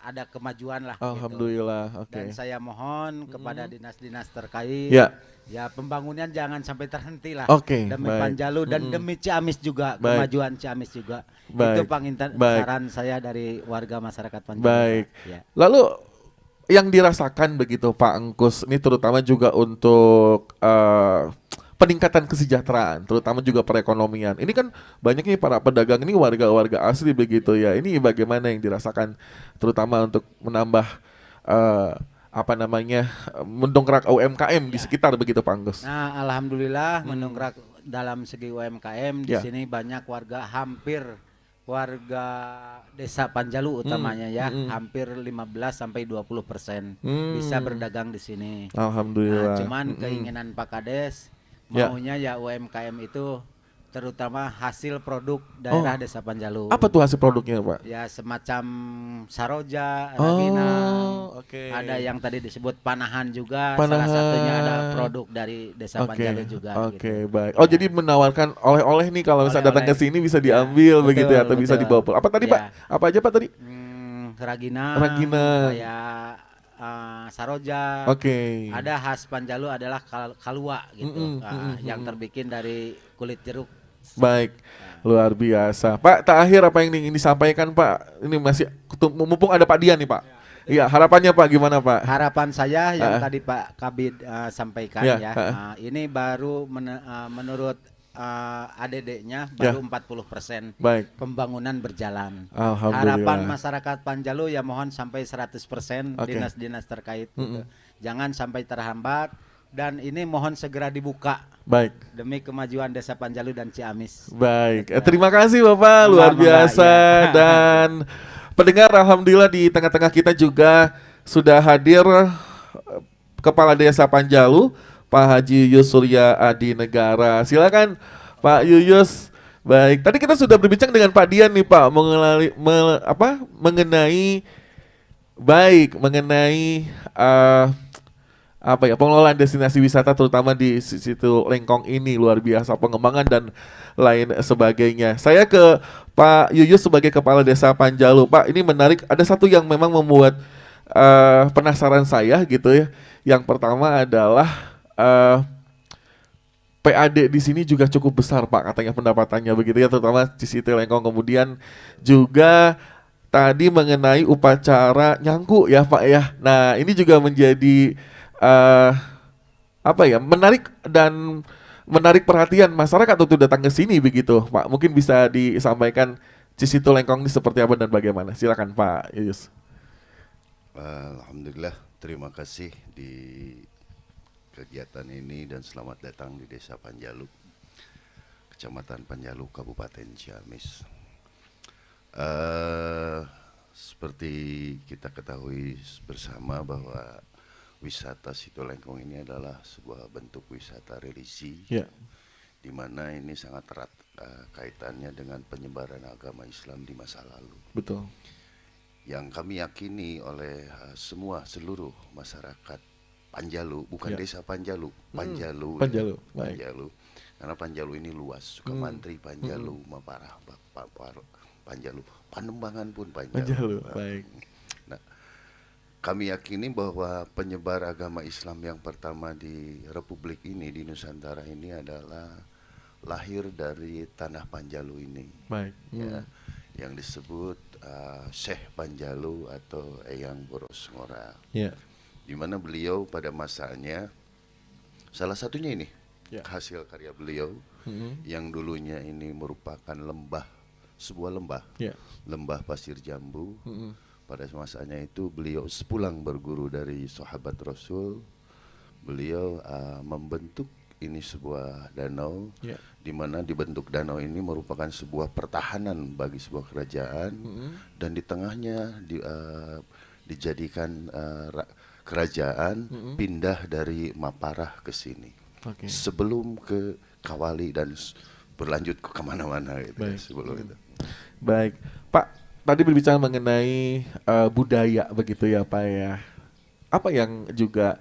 ada kemajuan lah. Alhamdulillah. Gitu. Dan saya mohon kepada dinas-dinas terkait ya pembangunan jangan sampai terhenti lah demi Panjalu dan demi Ciamis juga kemajuan Ciamis juga. Itu saran saya dari warga masyarakat Panjalu. Baik. Lalu yang dirasakan begitu Pak Engkus ini terutama juga untuk peningkatan kesejahteraan, terutama juga perekonomian. Ini kan banyaknya para pedagang ini warga-warga asli begitu ya. Ini bagaimana yang dirasakan terutama untuk menambah mendongkrak UMKM di sekitar begitu Pak Engkus. Nah, alhamdulillah mendongkrak dalam segi UMKM di sini banyak warga Desa Panjalu utamanya hampir 15-20% bisa berdagang di sini. Alhamdulillah. Nah, cuman keinginan Pak Kades maunya ya UMKM itu terutama hasil produk daerah Desa Panjalu. Apa tuh hasil produknya Pak? Ya semacam saroja, ragina, ada yang tadi disebut panahan juga. Salah satunya ada produk dari Desa Panjalu juga. Baik. Oh jadi menawarkan oleh-oleh nih kalau misalnya datang ke sini bisa diambil begitu ya atau bisa dibawa pulang. Apa tadi Pak? Apa aja Pak tadi? Ragina. Kayak saroja. Ada khas Panjalu adalah kalua gitu. Yang terbikin dari kulit jeruk. Baik, luar biasa. Pak, terakhir apa yang ingin disampaikan Pak? Ini masih mumpung ada Pak Dian nih Pak. Iya, harapannya Pak gimana Pak? Harapan saya yang tadi Pak Kabid sampaikan ini baru menurut ADD-nya baru 40% pembangunan berjalan. Harapan masyarakat Panjalu ya mohon sampai 100% dinas-dinas terkait gitu. Jangan sampai terhambat. Dan ini mohon segera dibuka demi kemajuan Desa Panjalu dan Ciamis. Baik, terima kasih Bapak, luar biasa. Dan pendengar alhamdulillah di tengah-tengah kita juga sudah hadir Kepala Desa Panjalu Pak Haji Yuyus Surya Adi Negara. Silakan Pak Yuyus. Baik, tadi kita sudah berbincang dengan Pak Dian nih Pak mengenai pengelolaan destinasi wisata terutama di situ Lengkong ini luar biasa pengembangan dan lain sebagainya. Saya ke Pak Yuyus sebagai Kepala Desa Panjalu. Pak, ini menarik. Ada satu yang memang membuat penasaran saya gitu ya. Yang pertama adalah PAD di sini juga cukup besar Pak katanya pendapatannya begitu ya terutama di situ Lengkong. Kemudian juga tadi mengenai upacara nyangku ya Pak ya. Nah ini juga menjadi menarik perhatian masyarakat untuk datang ke sini begitu Pak. Mungkin bisa disampaikan di situ Lengkong ini seperti apa dan bagaimana. Silakan Pak Yuyus. Alhamdulillah, terima kasih di kegiatan ini dan selamat datang di Desa Panjalu, Kecamatan Panjalu, Kabupaten Ciamis. Seperti kita ketahui bersama bahwa wisata situ Lengkong ini adalah sebuah bentuk wisata religi, di mana ini sangat erat kaitannya dengan penyebaran agama Islam di masa lalu. Betul. Yang kami yakini oleh seluruh masyarakat Panjalu, bukan Desa Panjalu, Panjalu. Karena Panjalu ini luas, Sukamantri, Panjalu, Panjalu, Panembangan pun Panjalu. Baik. Nah, kami yakini bahwa penyebar agama Islam yang pertama di Republik ini, di Nusantara ini adalah lahir dari tanah Panjalu ini. Baik. Ya, yang disebut Syekh Panjalu atau Eyang Boros Ngora. Yeah. Di mana beliau pada masanya, salah satunya ini hasil karya beliau yang dulunya ini merupakan sebuah lembah, lembah pasir jambu. Pada masanya itu beliau sepulang berguru dari sahabat Rasul, beliau membentuk ini sebuah danau, di mana dibentuk danau ini merupakan sebuah pertahanan bagi sebuah kerajaan, dan di tengahnya dijadikan kerajaan pindah dari Maparah ke sini, sebelum ke Kawali dan berlanjut ke kemana-mana gitu. Sebelum itu. Baik, Pak. Tadi berbicara mengenai budaya begitu ya Pak ya. Apa yang juga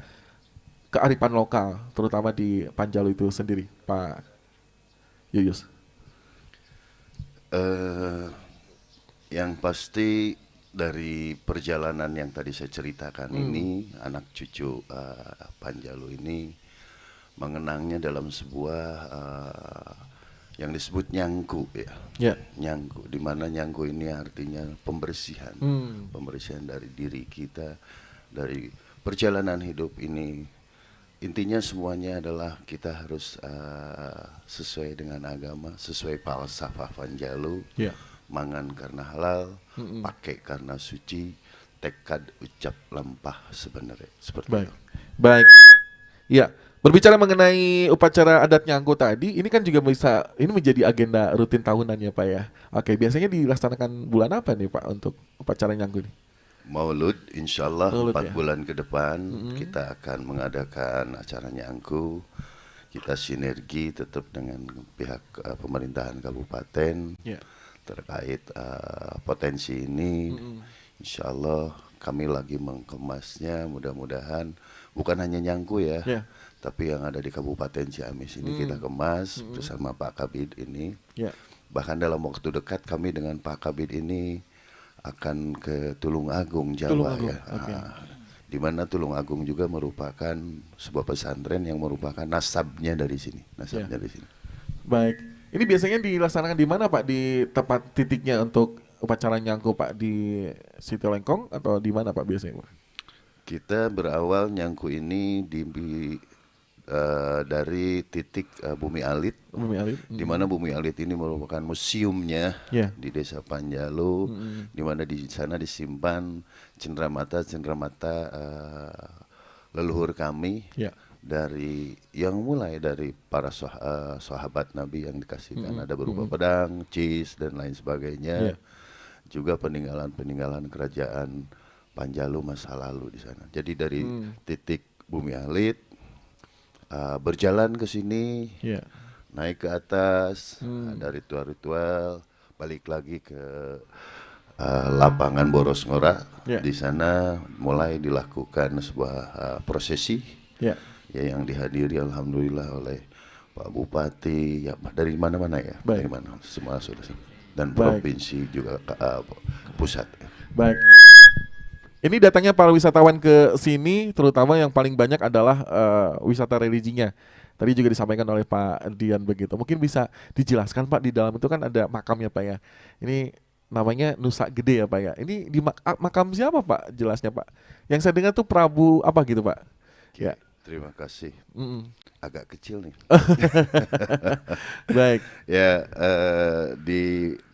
kearifan lokal terutama di Panjalu itu sendiri Pak Yuyus? Yang pasti dari perjalanan yang tadi saya ceritakan ini, anak cucu Panjalu ini mengenangnya dalam sebuah yang disebut nyangku ya. Nyangku, di mana nyangku ini artinya pembersihan. Pembersihan dari diri kita, dari perjalanan hidup ini. Intinya semuanya adalah kita harus sesuai dengan agama, sesuai falsafah Panjalu. Mangan karena halal, pakai karena suci, tekad ucap lampah sebenarnya. Seperti itu. Baik. Ya. Berbicara mengenai upacara adat nyangku tadi, ini kan juga ini menjadi agenda rutin tahunannya Pak ya. Oke, biasanya dilaksanakan bulan apa nih Pak untuk upacara nyangku ini? Maulud, insya Allah 4 bulan ke depan kita akan mengadakan acara nyangku. Kita sinergi tetap dengan pihak pemerintahan kabupaten terkait potensi ini. Insya Allah kami lagi mengemasnya, mudah-mudahan bukan hanya nyangku ya. Tapi yang ada di Kabupaten Ciamis ini kita kemas bersama Pak Kabid ini. Bahkan dalam waktu dekat kami dengan Pak Kabid ini akan ke Tulung Agung, Jawa ya. Di mana Tulung Agung juga merupakan sebuah pesantren yang merupakan nasabnya dari sini. Baik. Ini biasanya dilaksanakan di mana Pak? Di tempat titiknya untuk upacara nyangku Pak, di Situ Lengkong atau di mana Pak biasanya Pak? Kita berawal nyangku ini dari titik Bumi Alit, di mana Bumi Alit ini merupakan museumnya di Desa Panjalu, di mana di sana disimpan cenderamata leluhur kami dari yang mulai dari para sahabat Nabi yang dikasihkan, ada berupa pedang, cis dan lain sebagainya, juga peninggalan kerajaan Panjalu masa lalu di sana. Jadi dari titik Bumi Alit berjalan ke sini, naik ke atas, ada ritual-ritual, balik lagi ke lapangan Boros Ngora. Di sana mulai dilakukan sebuah prosesi, yang dihadiri alhamdulillah oleh Pak Bupati, dari mana-mana ya, dari mana semua sudah, dan provinsi juga pusat. Baik. Ini datangnya para wisatawan ke sini, terutama yang paling banyak adalah wisata religinya. Tadi juga disampaikan oleh Pak Dian begitu. Mungkin bisa dijelaskan Pak, di dalam itu kan ada makamnya Pak ya. Ini namanya Nusa Gede ya Pak ya. Ini di makam siapa Pak jelasnya Pak? Yang saya dengar tuh Prabu apa gitu Pak? Ya. Terima kasih. Agak kecil nih. Baik. Ya,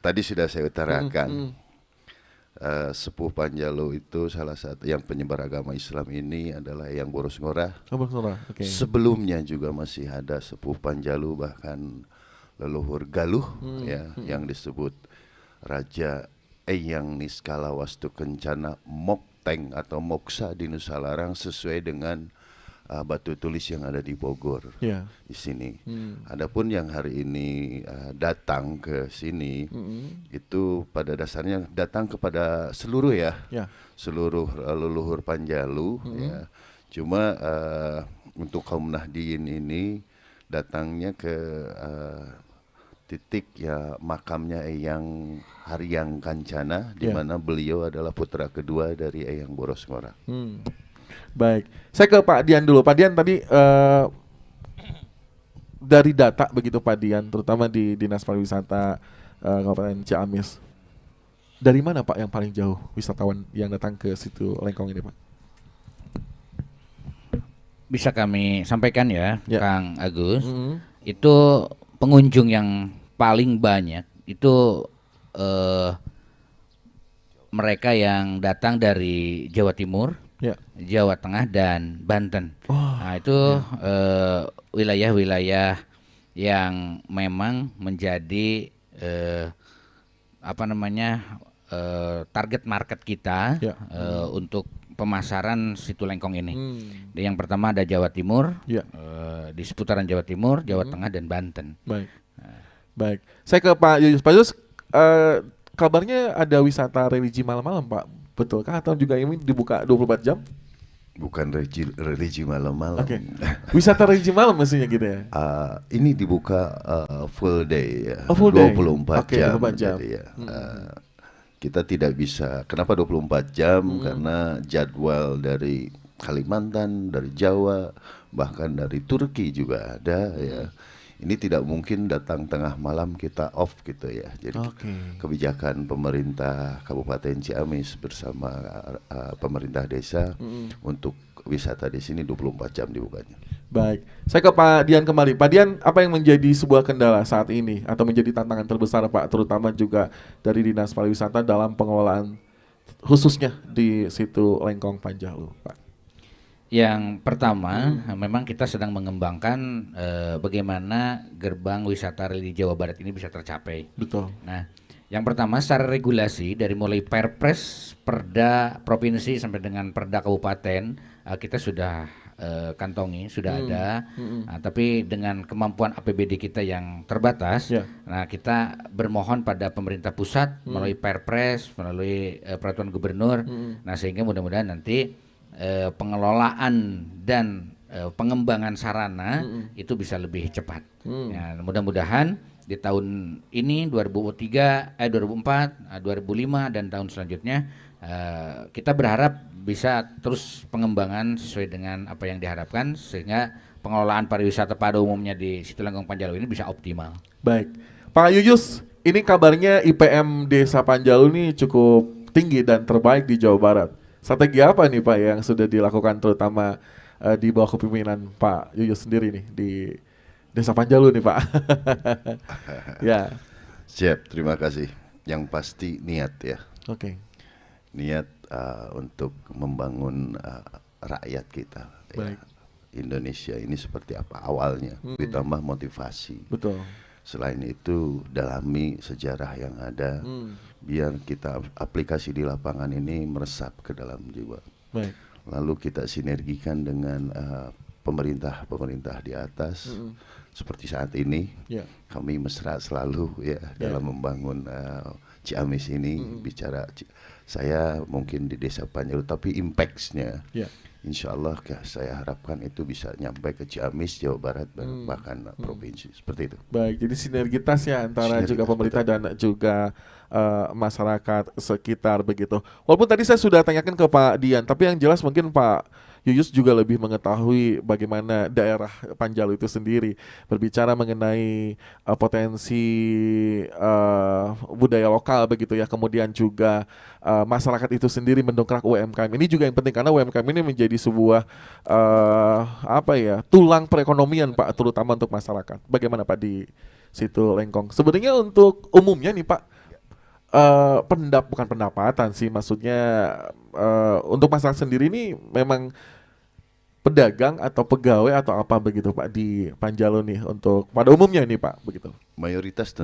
tadi sudah saya utarakan. Sepuh Panjalu itu salah satu yang penyebar agama Islam ini adalah Eyang Boros Ngora. Sebelumnya juga masih ada sepuh Panjalu, bahkan leluhur Galuh yang disebut Raja Eyang Niskala Wastu Kencana Mokteng atau Moksa di Nusa Larang, sesuai dengan batu tulis yang ada di Bogor di sini. Adapun yang hari ini datang ke sini itu pada dasarnya datang kepada seluruh seluruh leluhur Panjalu ya. Cuma untuk kaum Nahdien ini datangnya ke titik ya makamnya Eyang Haryang Kancana, di mana beliau adalah putra kedua dari Eyang Boros Ngora. Baik, saya ke Pak Dian dulu. Pak Dian tadi dari data begitu Pak Dian, terutama di Dinas Pariwisata Kabupaten Ciamis, dari mana Pak yang paling jauh wisatawan yang datang ke situ Lengkong ini Pak? Bisa kami sampaikan ya, Kang Agus. Itu pengunjung yang paling banyak itu mereka yang datang dari Jawa Timur, Jawa Tengah dan Banten. Nah itu wilayah-wilayah yang memang menjadi target market kita untuk pemasaran situ Lengkong ini. Yang pertama ada Jawa Timur, di seputaran Jawa Timur, Jawa Tengah dan Banten. Baik. Saya ke Pak Yuyus. Pak Yuyus, kabarnya ada wisata religi malam-malam Pak, betulkah atau juga ini dibuka 24 jam? Bukan religi malam-malam. Wisata religi malam maksudnya gitu ya? Ini dibuka full day ya, 24 jam. 24 jam. Jadi, kita tidak bisa. Kenapa 24 jam? Karena jadwal dari Kalimantan, dari Jawa, bahkan dari Turki juga ada ya. Ini tidak mungkin datang tengah malam kita off gitu ya. Jadi kebijakan pemerintah Kabupaten Ciamis bersama pemerintah desa untuk wisata di sini 24 jam dibukanya. Baik, saya ke Pak Dian kembali. Pak Dian, apa yang menjadi sebuah kendala saat ini atau menjadi tantangan terbesar Pak, terutama juga dari Dinas Pariwisata dalam pengelolaan khususnya di situ Lengkong Panjalu, Pak? Yang pertama, memang kita sedang mengembangkan bagaimana gerbang wisata religi Jawa Barat ini bisa tercapai. Betul. Nah, yang pertama secara regulasi dari mulai Perpres, Perda provinsi sampai dengan Perda kabupaten kita sudah kantongi, sudah ada. Nah, tapi dengan kemampuan APBD kita yang terbatas, nah kita bermohon pada pemerintah pusat melalui Perpres, melalui peraturan gubernur. Nah, sehingga mudah-mudahan nanti pengelolaan dan pengembangan sarana itu bisa lebih cepat. Ya, mudah-mudahan di tahun ini 2004, 2005 dan tahun selanjutnya kita berharap bisa terus pengembangan sesuai dengan apa yang diharapkan sehingga pengelolaan pariwisata pada umumnya di situ Lengkong Panjalu ini bisa optimal. Baik, Pak Yuyus, ini kabarnya IPM Desa Panjalu ini cukup tinggi dan terbaik di Jawa Barat. Strategi apa nih Pak yang sudah dilakukan terutama di bawah kepemimpinan Pak Yuyus sendiri nih di Desa Panjalu nih Pak? Ya. Siap, terima kasih. Yang pasti niat ya. Niat untuk membangun rakyat kita. Ya. Indonesia ini seperti apa awalnya, ditambah motivasi. Betul. Selain itu dalami sejarah yang ada, biar kita aplikasi di lapangan ini meresap ke dalam jiwa. Baik. Lalu kita sinergikan dengan pemerintah di atas, seperti saat ini kami mesra selalu ya dalam membangun Ciamis ini. Bicara saya mungkin di Desa Panjalu, tapi impacts-nya insya Allah saya harapkan itu bisa nyampe ke Ciamis, Jawa Barat, bahkan provinsi, seperti itu. Baik, jadi sinergitas ya antara juga pemerintah dan juga masyarakat sekitar begitu. Walaupun tadi saya sudah tanyakan ke Pak Dian, tapi yang jelas mungkin Pak Yuyus juga lebih mengetahui bagaimana daerah Panjalu itu sendiri, berbicara mengenai potensi budaya lokal begitu ya, kemudian juga masyarakat itu sendiri mendongkrak UMKM. Ini juga yang penting karena UMKM ini menjadi sebuah tulang perekonomian Pak, terutama untuk masyarakat. Bagaimana Pak di situ Lengkong? Sebenarnya untuk umumnya nih Pak, bukan pendapatan sih, maksudnya untuk masyarakat sendiri ini memang pedagang atau pegawai atau apa begitu Pak di Panjalu nih untuk pada umumnya nih Pak begitu. Mayoritas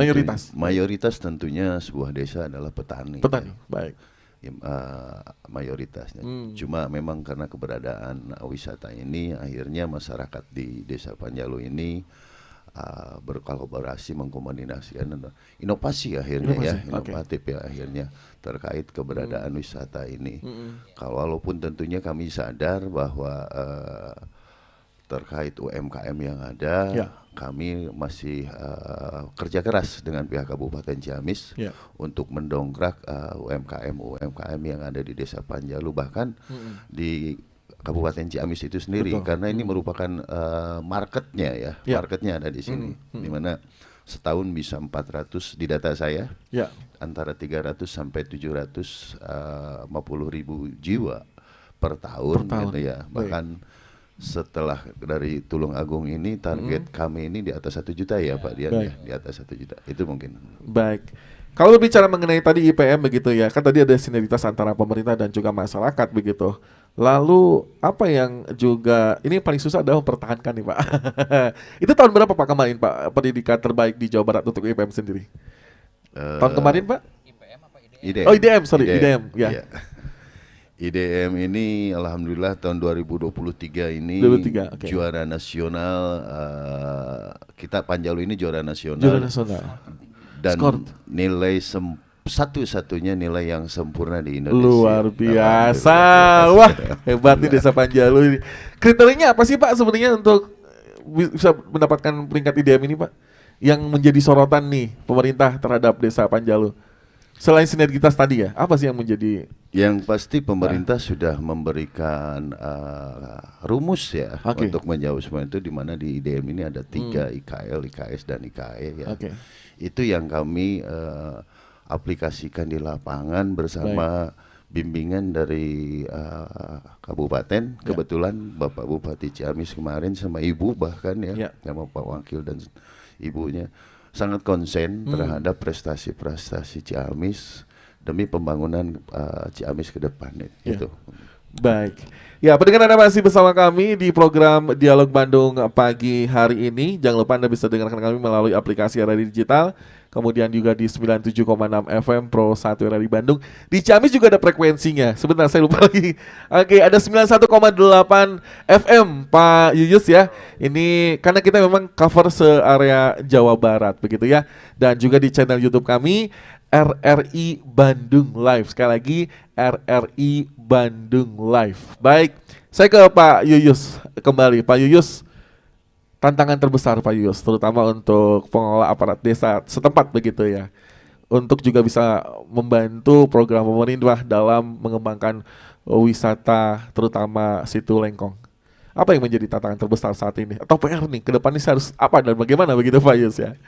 tentunya sebuah desa adalah petani. Petani, baik. Ya, mayoritasnya. Cuma memang karena keberadaan wisata ini akhirnya masyarakat di Desa Panjalu ini berkolaborasi, mengkombinasikan inovasi akhirnya inovatif ya akhirnya terkait keberadaan wisata ini. Walaupun tentunya kami sadar bahwa terkait UMKM yang ada, kami masih kerja keras dengan pihak Kabupaten Ciamis untuk mendongkrak UMKM yang ada di Desa Panjalu, bahkan di Kabupaten Ciamis itu sendiri. Betul. Karena ini merupakan marketnya ya, marketnya ada di sini, di mana setahun bisa 400 di data saya, antara 300 sampai 750 ribu jiwa per tahun gitu ya. Bahkan setelah dari Tulung Agung ini target kami ini di atas 1 juta ya Pak Dian ya, di atas 1 juta itu mungkin. Baik. Kalau berbicara mengenai tadi IPM begitu ya, kan tadi ada sinergitas antara pemerintah dan juga masyarakat begitu. Lalu apa yang juga ini paling susah adalah mempertahankan nih Pak. Itu tahun berapa Pak kemarin Pak pendidikan terbaik di Jawa Barat untuk IPM sendiri? Tahun kemarin Pak? IPM apa IDM? Oh IDM, sorry IDM ya. Iya. IDM ini alhamdulillah tahun 2023 ini juara nasional, kita Panjalu ini juara nasional. Juara nasional. Dan nilai satu-satunya nilai yang sempurna di Indonesia. Luar biasa. Wah, hebat nih Desa Panjalu ini. Kriterianya apa sih Pak sebenarnya untuk bisa mendapatkan peringkat IDM ini Pak? Yang menjadi sorotan nih pemerintah terhadap Desa Panjalu. Selain sinergitas tadi ya, apa sih yang menjadi? Yang pasti pemerintah sudah memberikan rumus ya untuk menjawab semua itu, di mana di IDM ini ada 3 IKL, IKS dan IKE ya. Itu yang kami aplikasikan di lapangan bersama bimbingan dari kabupaten. Kebetulan Bapak Bupati Ciamis kemarin sama Ibu bahkan ya, sama Pak Wakil dan Ibunya sangat konsen terhadap prestasi-prestasi Ciamis demi pembangunan Ciamis ke depan itu. Baik. Ya, pendengar Anda masih bersama kami di program Dialog Bandung pagi hari ini. Jangan lupa Anda bisa dengarkan kami melalui aplikasi Radio Digital, kemudian juga di 97,6 FM Pro 1 RRI Bandung. Di Ciamis juga ada frekuensinya. Sebentar saya lupa lagi. Oke, ada 91,8 FM Pak Yuyus ya. Ini karena kita memang cover se-area Jawa Barat begitu ya. Dan juga di channel YouTube kami RRI Bandung Live. Sekali lagi RRI Bandung Live. Baik, saya ke Pak Yuyus kembali. Pak Yuyus, tantangan terbesar Pak Yuyus, terutama untuk pengelola aparat desa setempat begitu ya, untuk juga bisa membantu program pemerintah dalam mengembangkan wisata, terutama situ Lengkong. Apa yang menjadi tantangan terbesar saat ini? Atau PR nih, ke depan ini harus apa dan bagaimana begitu Pak Yuyus ya?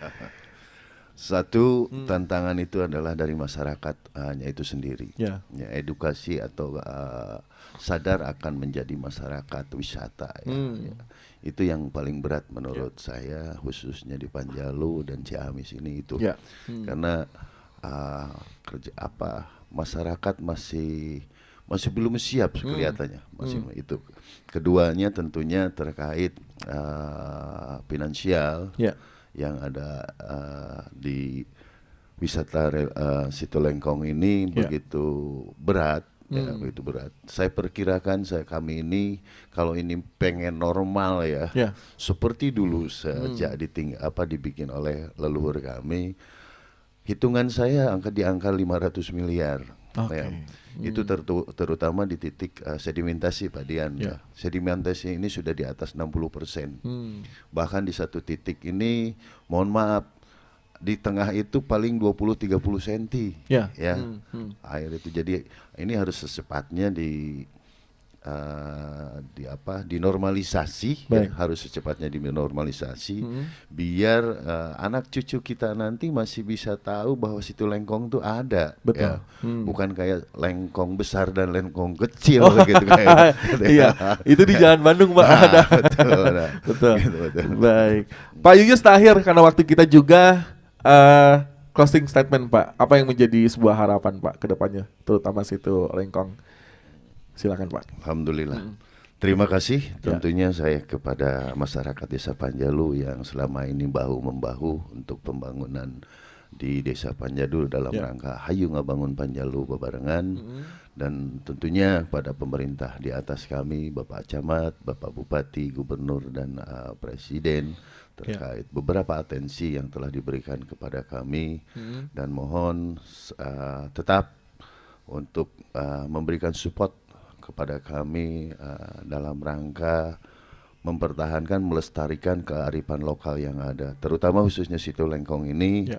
Satu tantangan itu adalah dari masyarakat hanya itu sendiri, ya, edukasi atau sadar akan menjadi masyarakat wisata ya. Itu yang paling berat menurut saya, khususnya di Panjalu dan Ciamis ini itu, karena masyarakat masih belum siap kelihatannya, itu. Keduanya tentunya terkait finansial. Yang ada di wisata situ Lengkong ini begitu berat, begitu berat. Saya perkirakan kami ini kalau ini pengen normal ya, seperti dulu sejak dibikin oleh leluhur kami, hitungan saya di angka 500 miliar. Itu terutama di titik sedimentasi Pak Dian. Sedimentasi ini sudah di atas 60%. Bahkan di satu titik ini, mohon maaf, di tengah itu paling 20-30 cm air itu. Jadi ini harus secepatnya dinormalisasi, harus secepatnya dinormalisasi, biar anak cucu kita nanti masih bisa tahu bahwa situ Lengkong tuh ada. Betul. Bukan kayak Lengkong besar dan Lengkong kecil gitu kayak. Iya, itu di Jalan Bandung Pak ada. Betul. Betul. Baik, Pak Yuyus, terakhir karena waktu kita juga, closing statement Pak, apa yang menjadi sebuah harapan Pak ke depannya, terutama situ Lengkong? Silakan Pak. Alhamdulillah. Terima kasih tentunya saya kepada masyarakat Desa Panjalu yang selama ini bahu-membahu untuk pembangunan di Desa Panjalu dalam rangka Hayu Ngabangun Panjalu bebarengan, dan tentunya pada pemerintah di atas kami, Bapak Camat, Bapak Bupati, Gubernur dan Presiden terkait beberapa atensi yang telah diberikan kepada kami, dan mohon tetap untuk memberikan support kepada kami dalam rangka mempertahankan, melestarikan kearifan lokal yang ada, terutama khususnya Situ Lengkong ini.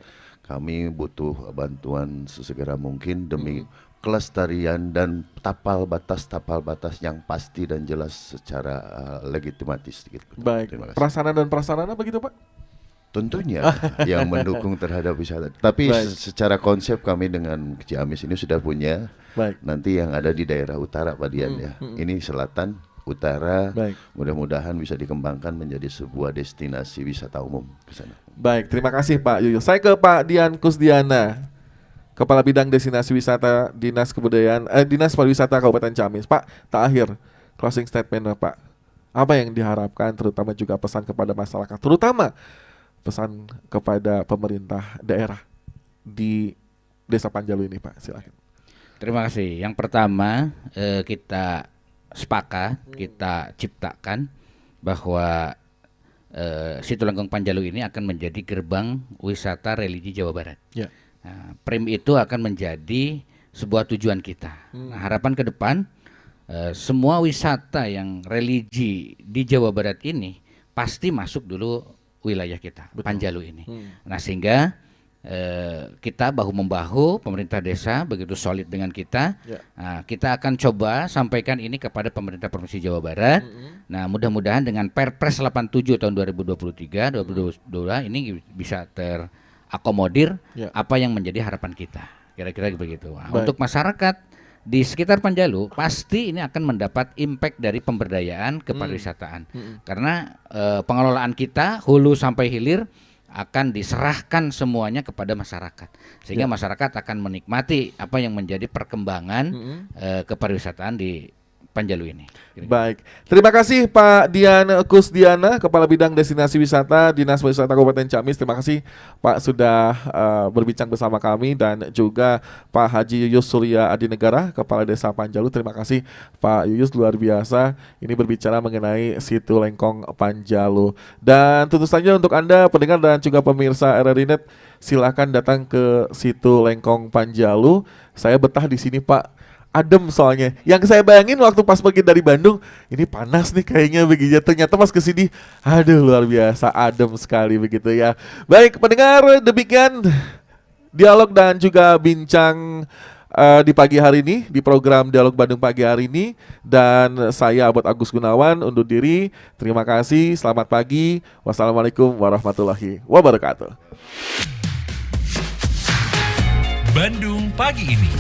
Kami butuh bantuan sesegera mungkin demi kelestarian dan tapal batas yang pasti dan jelas secara legitimatis gitu. Baik. Prasarana dan prasarana begitu Pak? Tentunya yang mendukung terhadap wisata. Tapi secara konsep kami dengan Ciamis ini sudah punya. Nanti yang ada di daerah utara Pak Dian ya. Ini selatan, utara. Mudah-mudahan bisa dikembangkan menjadi sebuah destinasi wisata umum ke sana. Baik, terima kasih Pak Yuyus. Saya ke Pak Dian Kusdiana, Kepala Bidang Destinasi Wisata Dinas Dinas Pariwisata Kabupaten Ciamis. Pak, terakhir closing statement Pak. Apa yang diharapkan, terutama juga pesan kepada masyarakat, terutama pesan kepada pemerintah daerah di Desa Panjalu ini Pak, silakan. Terima kasih. Yang pertama kita sepakat, kita ciptakan bahwa Situ Lengkong Panjalu ini akan menjadi gerbang wisata religi Jawa Barat. Nah, PRIM itu akan menjadi sebuah tujuan kita. Nah, harapan ke depan semua wisata yang religi di Jawa Barat ini pasti masuk dulu wilayah kita, Panjalu ini. Nah, sehingga kita bahu-membahu, pemerintah desa begitu solid dengan kita. Nah, kita akan coba sampaikan ini kepada pemerintah Provinsi Jawa Barat. Nah, mudah-mudahan dengan Perpres 87 tahun 2023, 2022 ini bisa terakomodir apa yang menjadi harapan kita. Kira-kira begitu. Nah, untuk masyarakat di sekitar Panjalu pasti ini akan mendapat impact dari pemberdayaan kepariwisataan. Karena pengelolaan kita hulu sampai hilir akan diserahkan semuanya kepada masyarakat, sehingga masyarakat akan menikmati apa yang menjadi perkembangan kepariwisataan di Panjalu ini. Baik, terima kasih Pak Dian Kusdiana, Kepala Bidang Destinasi Wisata Dinas Pariwisata Kabupaten Ciamis. Terima kasih Pak sudah berbincang bersama kami, dan juga Pak Haji Yuyus Surya Adinegara, Kepala Desa Panjalu. Terima kasih Pak Yuyus, luar biasa ini berbicara mengenai Situ Lengkong Panjalu. Dan tentu saja untuk Anda pendengar dan juga pemirsa RRI Net, silakan datang ke Situ Lengkong Panjalu. Saya betah di sini Pak. Adem soalnya. Yang saya bayangin waktu pas pergi dari Bandung, ini panas nih kayaknya begitu. Ternyata pas kesini, aduh luar biasa, adem sekali begitu ya. Baik pendengar, demikian dialog dan juga bincang di pagi hari ini, di program Dialog Bandung Pagi hari ini. Dan saya Abot Agus Gunawan undur diri. Terima kasih, selamat pagi. Wassalamualaikum warahmatullahi wabarakatuh. Bandung Pagi ini.